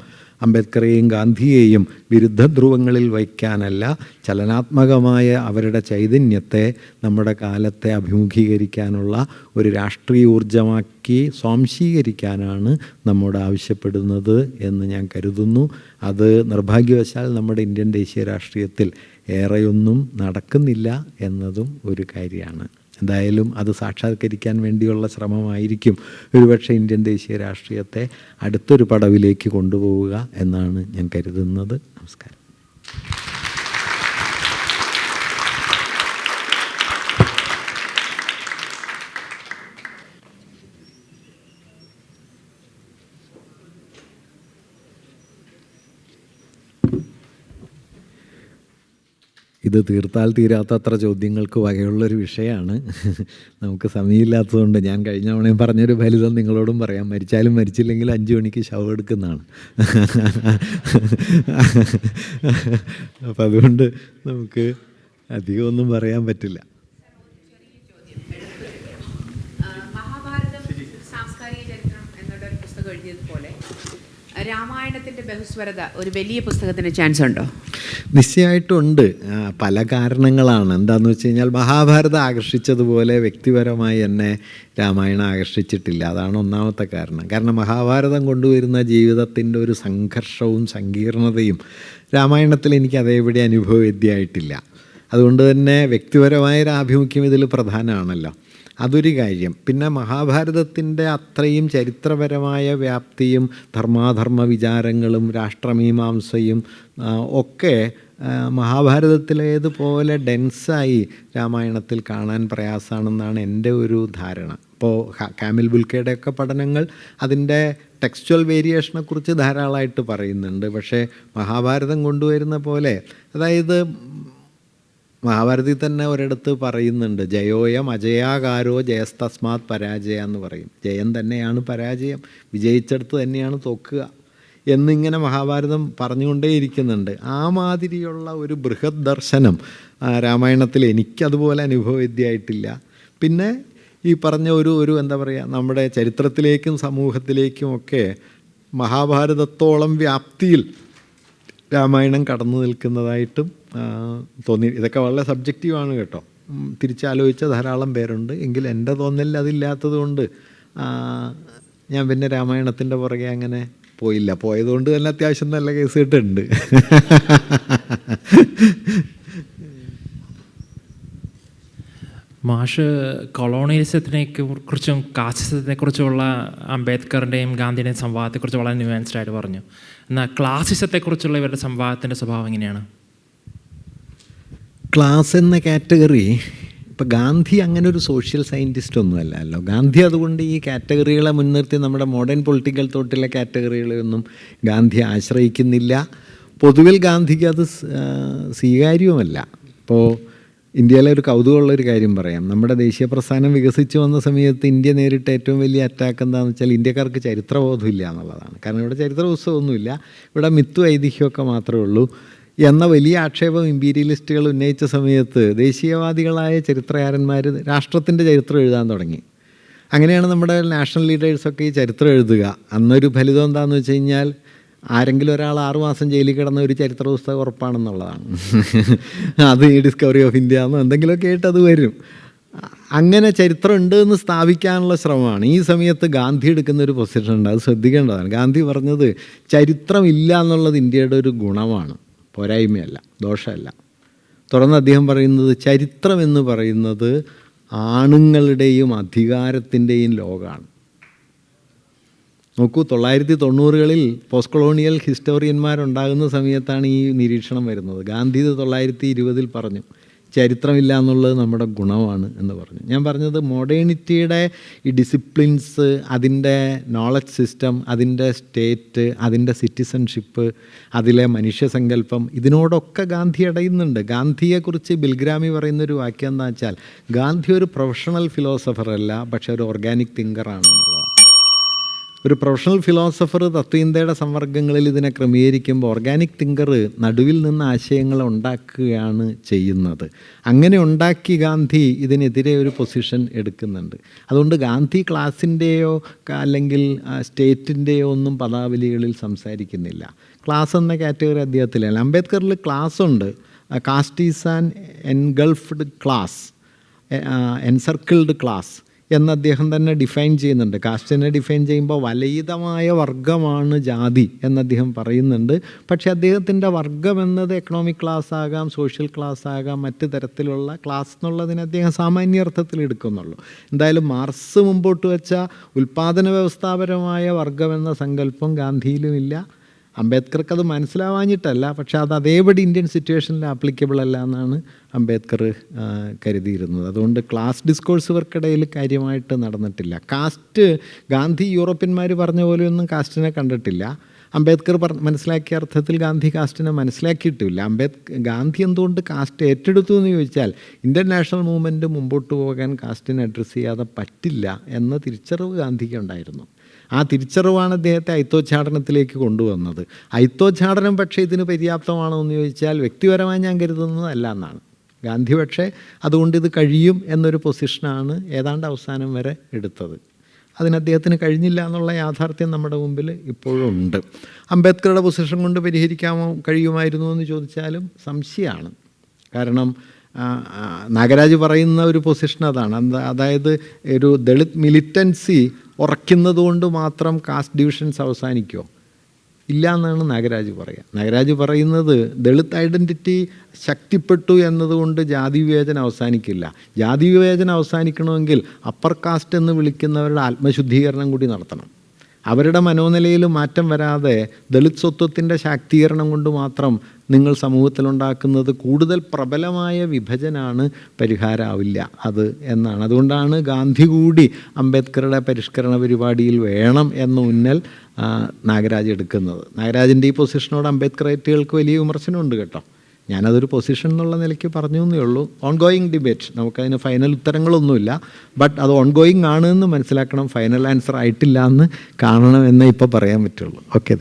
അംബേദ്കറെയും ഗാന്ധിയെയും വിരുദ്ധ ധ്രുവങ്ങളിൽ വയ്ക്കാനല്ല, ചലനാത്മകമായ അവരുടെ ചൈതന്യത്തെ നമ്മുടെ കാലത്തെ അഭിമുഖീകരിക്കാനുള്ള ഒരു രാഷ്ട്രീയ ഊർജമാക്കി സ്വാംശീകരിക്കാനാണ് നമ്മോട് ആവശ്യപ്പെടുന്നത് എന്ന് ഞാൻ കരുതുന്നു. അത് നിർഭാഗ്യവശാൽ നമ്മുടെ ഇന്ത്യൻ ദേശീയ രാഷ്ട്രീയത്തിൽ ഏറെയൊന്നും നടക്കുന്നില്ല എന്നതും ഒരു കാര്യമാണ്. എന്തായാലും അത് സാക്ഷാത്കരിക്കാൻ വേണ്ടിയുള്ള ശ്രമമായിരിക്കും ഒരുപക്ഷെ ഇന്ത്യൻ ദേശീയ രാഷ്ട്രീയത്തെ അടുത്തൊരു പടവിലേക്ക് കൊണ്ടുപോവുക എന്നാണ് ഞാൻ കരുതുന്നത്. നമസ്കാരം. ഇത് തീർത്താൽ തീരാത്തത്ര ചോദ്യങ്ങൾക്ക് വകയുള്ളൊരു വിഷയമാണ്. നമുക്ക് സമയമില്ലാത്തതുകൊണ്ട് ഞാൻ കഴിഞ്ഞ തവണയും പറഞ്ഞൊരു ഫലിതം നിങ്ങളോടും പറയാം. മരിച്ചാലും മരിച്ചില്ലെങ്കിലും 5 മണിക്ക് ശവം എടുക്കുന്നതാണ്. അപ്പം അതുകൊണ്ട് നമുക്ക് അധികമൊന്നും പറയാൻ പറ്റില്ല. മഹാഭാരതം സാംസ്കാരിക ചരിത്രം എന്നുള്ള ഒരു പുസ്തകം എഴുതിയതുപോലെ രാമായണത്തിൻ്റെ ബഹുസ്വരത ഒരു വലിയ പുസ്തകത്തിന് ചാൻസ് ഉണ്ടോ? നിശ്ചയമായിട്ടും ഉണ്ട്. പല കാരണങ്ങളാണ്. എന്താണെന്ന് വെച്ച് കഴിഞ്ഞാൽ മഹാഭാരതം ആകർഷിച്ചതുപോലെ വ്യക്തിപരമായി എന്നെ രാമായണം ആകർഷിച്ചിട്ടില്ല. അതാണ് ഒന്നാമത്തെ കാരണം. കാരണം മഹാഭാരതം കൊണ്ടുവരുന്ന ജീവിതത്തിൻ്റെ ഒരു സംഘർഷവും സങ്കീർണതയും രാമായണത്തിൽ എനിക്ക് അതേപടി അനുഭവവേദ്യമായിട്ടില്ല. അതുകൊണ്ട് തന്നെ വ്യക്തിപരമായൊരു ആഭിമുഖ്യം ഇതിൽ പ്രധാനമാണല്ലോ. അതൊരു കാര്യം. പിന്നെ മഹാഭാരതത്തിൻ്റെ അത്രയും ചരിത്രപരമായ വ്യാപ്തിയും ധർമാധർമ്മ വിചാരങ്ങളും രാഷ്ട്രമീമാംസയും ഒക്കെ മഹാഭാരതത്തിലേതുപോലെ ഡെൻസായി രാമായണത്തിൽ കാണാൻ പ്രയാസമാണെന്നാണ് എൻ്റെ ഒരു ധാരണ. ഇപ്പോൾ കാമിൽ ബുൽക്കയുടെയൊക്കെ പഠനങ്ങൾ അതിൻ്റെ ടെക്സ്ച്വൽ വേരിയേഷനെക്കുറിച്ച് ധാരാളമായിട്ട് പറയുന്നുണ്ട്. പക്ഷേ മഹാഭാരതം കൊണ്ടുവരുന്ന പോലെ, അതായത് മഹാഭാരതത്തിൽ തന്നെ ഒരിടത്ത് പറയുന്നുണ്ട്, ജയോയം അജയാകാരോ ജയസ്തസ്മാത് പരാജയ എന്ന് പറയും. ജയം തന്നെയാണ് പരാജയം, വിജയിച്ചെടുത്ത് തന്നെയാണ് തോക്കുക എന്നിങ്ങനെ മഹാഭാരതം പറഞ്ഞുകൊണ്ടേയിരിക്കുന്നുണ്ട്. ആ മാതിരിയുള്ള ഒരു ബൃഹത് ദർശനം രാമായണത്തിൽ എനിക്കതുപോലെ അനുഭവവേദ്യമായിട്ടില്ല. പിന്നെ ഈ പറഞ്ഞ ഒരു എന്താ പറയുക, നമ്മുടെ ചരിത്രത്തിലേക്കും സമൂഹത്തിലേക്കുമൊക്കെ മഹാഭാരതത്തോളം വ്യാപ്തിയിൽ രാമായണം കടന്നു നിൽക്കുന്നതായിട്ടും തോന്നി. ഇതൊക്കെ വളരെ സബ്ജക്റ്റീവാണ് കേട്ടോ. തിരിച്ചാലോചിച്ച ധാരാളം പേരുണ്ട്. എങ്കിൽ എൻ്റെ തോന്നലിൽ അതില്ലാത്തത് കൊണ്ട് ഞാൻ പിന്നെ രാമായണത്തിൻ്റെ പുറകെ അങ്ങനെ പോയില്ല. പോയതുകൊണ്ട് തന്നെ അത്യാവശ്യം നല്ല കേസ് കിട്ടുന്നുണ്ട്. മാഷ് കൊളോണിയലിസത്തിനെ കുറിച്ചും കാസിസത്തിനെ കുറിച്ചുമുള്ള അംബേദ്കറിൻ്റെയും ഗാന്ധിയുടെയും സംവാദത്തെക്കുറിച്ച് വളരെ ന്യൂആൻസ്ഡ് ആയിട്ട് പറഞ്ഞു. എന്നാൽ ക്ലാസിസത്തെക്കുറിച്ചുള്ള ഇവരുടെ സംവാദത്തിൻ്റെ സ്വഭാവം എങ്ങനെയാണ്? ക്ലാസ് എന്ന കാറ്റഗറി, ഇപ്പോൾ ഗാന്ധി അങ്ങനെ ഒരു സോഷ്യൽ സയൻറ്റിസ്റ്റ് ഒന്നുമല്ലല്ലോ. ഗാന്ധി അതുകൊണ്ട് ഈ കാറ്റഗറികളെ മുൻനിർത്തി നമ്മുടെ മോഡേൺ പൊളിറ്റിക്കൽ തോട്ടിലെ കാറ്റഗറികളെയൊന്നും ഗാന്ധി ആശ്രയിക്കുന്നില്ല. പൊതുവിൽ ഗാന്ധിക്ക് അത് സ്വീകാര്യവുമല്ല. ഇപ്പോൾ ഇന്ത്യയിലെ ഒരു കൗതുകമുള്ളൊരു കാര്യം പറയാം. നമ്മുടെ ദേശീയ പ്രസ്ഥാനം വികസിച്ച് വന്ന സമയത്ത് ഇന്ത്യ നേരിട്ട ഏറ്റവും വലിയ അറ്റാക്ക് എന്താണെന്ന് വെച്ചാൽ ഇന്ത്യക്കാർക്ക് ചരിത്രബോധമില്ല എന്നുള്ളതാണ്. കാരണം ഇവിടെ ചരിത്ര പുസ്തകമൊന്നുമില്ല, ഇവിടെ മിത്തും ഐതിഹ്യമൊക്കെ മാത്രമേ ഉള്ളൂ എന്ന വലിയ ആക്ഷേപം ഇമ്പീരിയലിസ്റ്റുകൾ ഉന്നയിച്ച സമയത്ത് ദേശീയവാദികളായ ചരിത്രകാരന്മാർ രാഷ്ട്രത്തിൻ്റെ ചരിത്രം എഴുതാൻ തുടങ്ങി. അങ്ങനെയാണ് നമ്മുടെ നാഷണൽ ലീഡേഴ്സൊക്കെ ഈ ചരിത്രം എഴുതുക. അന്നൊരു ഫലിതം എന്താണെന്ന് വെച്ച് കഴിഞ്ഞാൽ ആരെങ്കിലും ഒരാൾ 6 മാസം ജയിലിൽ കിടന്ന ഒരു ചരിത്ര പുസ്തകം ഉറപ്പാണെന്നുള്ളതാണ്. അത് ഈ ഡിസ്കവറി ഓഫ് ഇന്ത്യ എന്നോ എന്തെങ്കിലുമൊക്കെ ആയിട്ട് അത് വരും. അങ്ങനെ ചരിത്രം ഉണ്ട് എന്ന് സ്ഥാപിക്കാനുള്ള ശ്രമമാണ്. ഈ സമയത്ത് ഗാന്ധി എടുക്കുന്നൊരു പൊസിഷൻ ഉണ്ട്, അത് ശ്രദ്ധിക്കേണ്ടതാണ്. ഗാന്ധി പറഞ്ഞത് ചരിത്രമില്ല എന്നുള്ളത് ഇന്ത്യയുടെ ഒരു ഗുണമാണ്, പോരായ്മയല്ല, ദോഷമല്ല. തുടർന്ന് അദ്ദേഹം പറയുന്നത് ചരിത്രം എന്ന് പറയുന്നത് ആണുങ്ങളുടെയും അധികാരത്തിൻ്റെയും ലോകമാണ്. നോക്കൂ, 1990-കളിൽ പോസ്റ്റ് കൊളോണിയൽ ഹിസ്റ്റോറിയന്മാരുണ്ടാകുന്ന സമയത്താണ് ഈ നിരീക്ഷണം വരുന്നത്. ഗാന്ധി 1920-ൽ പറഞ്ഞു ചരിത്രമില്ല എന്നുള്ളത് നമ്മുടെ ഗുണമാണ് എന്ന് പറഞ്ഞു. ഞാൻ പറഞ്ഞത് മോഡേണിറ്റിയുടെ ഈ ഡിസിപ്ലിൻസ്, അതിൻ്റെ നോളജ് സിസ്റ്റം, അതിൻ്റെ സ്റ്റേറ്റ്, അതിൻ്റെ സിറ്റിസൺഷിപ്പ്, അതിലെ മനുഷ്യസങ്കല്പം, ഇതിനോടൊക്കെ ഗാന്ധി അടയുന്നുണ്ട്. ഗാന്ധിയെക്കുറിച്ച് ബിൽഗ്രാമി പറയുന്നൊരു വാക്യം എന്താ വെച്ചാൽ, ഗാന്ധി ഒരു പ്രൊഫഷണൽ ഫിലോസഫർ അല്ല, പക്ഷേ ഒരു ഓർഗാനിക് തിങ്കറാണ് എന്നുള്ളതാണ്. ഒരു പ്രൊഫഷണൽ ഫിലോസഫർ തത്വചിന്തയുടെ സംവർഗങ്ങളിൽ ഇതിനെ ക്രമീകരിക്കുമ്പോൾ ഓർഗാനിക് തിങ്കർ നടുവിൽ നിന്ന് ആശയങ്ങൾ ഉണ്ടാക്കുകയാണ് ചെയ്യുന്നത്. അങ്ങനെ ഉണ്ടാക്കി ഗാന്ധി ഇതിനെതിരെ ഒരു പൊസിഷൻ എടുക്കുന്നുണ്ട്. അതുകൊണ്ട് ഗാന്ധി ക്ലാസിൻ്റെയോ അല്ലെങ്കിൽ സ്റ്റേറ്റിൻ്റെയോ ഒന്നും പദാവലികളിൽ സംസാരിക്കുന്നില്ല. ക്ലാസ് എന്ന കാറ്റഗറി അദ്ദേഹത്തിലാണ്. അംബേദ്കറിൽ ക്ലാസ് ഉണ്ട്. Caste is an engulfed class, encircled class എന്ന് അദ്ദേഹം തന്നെ ഡിഫൈൻ ചെയ്യുന്നുണ്ട്. കാസ്റ്റിനെ ഡിഫൈൻ ചെയ്യുമ്പോൾ വലയിതമായ വർഗമാണ് ജാതി എന്ന് അദ്ദേഹം പറയുന്നുണ്ട്. പക്ഷേ അദ്ദേഹത്തിൻ്റെ വർഗം എന്നത് എക്കണോമിക് ക്ലാസ് ആകാം, സോഷ്യൽ ക്ലാസ് ആകാം, മറ്റ് തരത്തിലുള്ള ക്ലാസ് എന്നുള്ളതിനെ അദ്ദേഹം സാമാന്യ അർത്ഥത്തിൽ എടുക്കുന്നുള്ളൂ. എന്തായാലും മാർക്സ് മുമ്പോട്ട് വെച്ച ഉൽപ്പാദന വ്യവസ്ഥാപരമായ വർഗം എന്ന സങ്കല്പം ഗാന്ധിയിലുമില്ല. അംബേദ്കർക്ക് അത് മനസ്സിലാവാഞ്ഞിട്ടല്ല, പക്ഷെ അത് അതേപടി ഇന്ത്യൻ സിറ്റുവേഷനിൽ ആപ്ലിക്കബിൾ അല്ല എന്നാണ് അംബേദ്കർ കരുതിയിരുന്നത്. അതുകൊണ്ട് ക്ലാസ് ഡിസ്കോഴ്സ് ഇവർക്കിടയിൽ കാര്യമായിട്ട് നടന്നിട്ടില്ല. കാസ്റ്റ്, ഗാന്ധി യൂറോപ്യന്മാർ പറഞ്ഞ പോലെയൊന്നും കാസ്റ്റിനെ കണ്ടിട്ടില്ല. അംബേദ്കർ മനസ്സിലാക്കിയ അർത്ഥത്തിൽ ഗാന്ധി കാസ്റ്റിനെ മനസ്സിലാക്കിയിട്ടില്ല. ഗാന്ധി എന്തുകൊണ്ട് കാസ്റ്റ് ഏറ്റെടുത്തു എന്ന് ചോദിച്ചാൽ ഇന്ത്യൻ നാഷണൽ മൂവ്മെൻറ്റ് മുമ്പോട്ട് പോകാൻ കാസ്റ്റിനെ അഡ്രസ്സ് ചെയ്യാതെ പറ്റില്ല എന്ന തിരിച്ചറിവ് ഗാന്ധിക്ക് ഉണ്ടായിരുന്നു. ആ തിരിച്ചറിവാണ് അദ്ദേഹത്തെ അയിത്തോച്ചാടനത്തിലേക്ക് കൊണ്ടുവന്നത്. അയിത്തോച്ചാടനം പക്ഷേ ഇതിന് പര്യാപ്തമാണോ എന്ന് ചോദിച്ചാൽ വ്യക്തിപരമായി ഞാൻ കരുതുന്നതല്ല എന്നാണ്. ഗാന്ധി പക്ഷേ അതുകൊണ്ട് ഇത് കഴിയും എന്നൊരു പൊസിഷനാണ് ഏതാണ്ട് അവസാനം വരെ എടുത്തത്. അതിന് അദ്ദേഹത്തിന് കഴിഞ്ഞില്ല എന്നുള്ള യാഥാർത്ഥ്യം നമ്മുടെ മുമ്പിൽ ഇപ്പോഴും ഉണ്ട്. അംബേദ്കറുടെ പൊസിഷൻ കൊണ്ട് കഴിയുമായിരുന്നു എന്ന് ചോദിച്ചാലും സംശയമാണ്. കാരണം നാഗരാജ് പറയുന്ന ഒരു പൊസിഷൻ അതാണ്. അതായത് ഒരു ദളിത് മിലിറ്റൻസി ഉറയ്ക്കുന്നത് കൊണ്ട് മാത്രം കാസ്റ്റ് ഡിവിഷൻസ് അവസാനിക്കുമോ? ഇല്ല എന്നാണ് നാഗരാജ് പറയുക. നാഗരാജ് പറയുന്നത് ദളിത് ഐഡൻറ്റിറ്റി ശക്തിപ്പെട്ടു എന്നതുകൊണ്ട് ജാതി വിവേചനം അവസാനിക്കില്ല. ജാതി വിവേചനം അവസാനിക്കണമെങ്കിൽ അപ്പർ കാസ്റ്റ് എന്ന് വിളിക്കുന്നവരുടെ ആത്മശുദ്ധീകരണം കൂടി നടത്തണം. അവരുടെ മനോനിലയിൽ മാറ്റം വരാതെ ദളിത് സ്വത്വത്തിൻ്റെ ശാക്തീകരണം കൊണ്ട് മാത്രം നിങ്ങൾ സമൂഹത്തിലുണ്ടാക്കുന്നത് കൂടുതൽ പ്രബലമായ വിഭജനമാണ്, പരിഹാരമാവില്ല അത് എന്നാണ്. അതുകൊണ്ടാണ് ഗാന്ധി കൂടി അംബേദ്കറുടെ പരിഷ്കരണ പരിപാടിയിൽ വേണം എന്ന ഉന്നൽ നാഗരാജ് എടുക്കുന്നത്. നാഗരാജിൻ്റെ ഈ പൊസിഷനോട് അംബേദ്കറേറ്റുകൾക്ക് വലിയ വിമർശനമുണ്ട് കേട്ടോ. ഞാനതൊരു പൊസിഷൻ എന്നുള്ള നിലയ്ക്ക് പറഞ്ഞു എന്നേ ഉള്ളൂ. ഓൺഗോയിങ് ഡിബേറ്റ്, നമുക്കതിന് ഫൈനൽ ഉത്തരങ്ങളൊന്നുമില്ല. ബട്ട് അത് ഓൺഗോയിങ് ആണ് എന്ന് മനസ്സിലാക്കണം. ഫൈനൽ ആൻസർ ആയിട്ടില്ല എന്ന് കാണണം എന്നേ ഇപ്പോൾ പറയാൻ പറ്റുള്ളൂ. ഓക്കെ.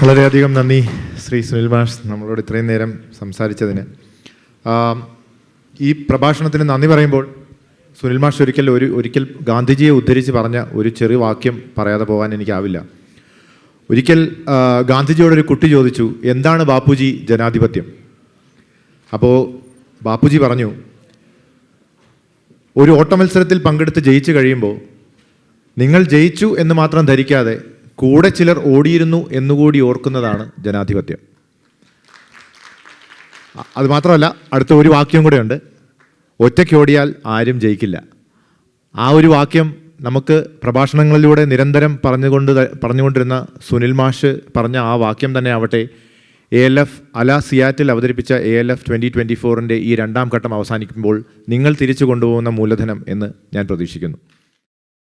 വളരെയധികം നന്ദി ശ്രീ സുനിൽ മാഷ് നമ്മളോട് ഇത്രയും നേരം സംസാരിച്ചതിന്. ഈ പ്രഭാഷണത്തിന് നന്ദി പറയുമ്പോൾ സുനിൽ മാഷ് ഒരിക്കൽ ഗാന്ധിജിയെ ഉദ്ധരിച്ച് പറഞ്ഞ ഒരു ചെറിയ വാക്യം പറയാതെ പോകാൻ എനിക്കാവില്ല. ഒരിക്കൽ ഗാന്ധിജിയോടൊരു കുട്ടി ചോദിച്ചു, എന്താണ് ബാപ്പുജി ജനാധിപത്യം? അപ്പോൾ ബാപ്പുജി പറഞ്ഞു, ഒരു ഓട്ടമത്സരത്തിൽ പങ്കെടുത്ത് ജയിച്ചു കഴിയുമ്പോൾ നിങ്ങൾ ജയിച്ചു എന്ന് മാത്രം ധരിക്കാതെ കൂടെ ചിലർ ഓടിയിരുന്നു എന്നുകൂടി ഓർക്കുന്നതാണ് ജനാധിപത്യം. അതുമാത്രമല്ല, അടുത്ത ഒരു വാക്യം കൂടെ ഉണ്ട്, ഒറ്റയ്ക്ക് ഓടിയാൽ ആരും ജയിക്കില്ല. ആ ഒരു വാക്യം നമുക്ക് പ്രഭാഷണങ്ങളിലൂടെ നിരന്തരം പറഞ്ഞുകൊണ്ടിരുന്ന സുനിൽ മാഷ് പറഞ്ഞ ആ വാക്യം തന്നെ ആവട്ടെ ALF അല സിയാറ്റിൽ അവതരിപ്പിച്ച ALF 2024 ഈ രണ്ടാം ഘട്ടം അവസാനിക്കുമ്പോൾ നിങ്ങൾ തിരിച്ചു കൊണ്ടുപോകുന്ന മൂലധനം എന്ന് ഞാൻ പ്രതീക്ഷിക്കുന്നു.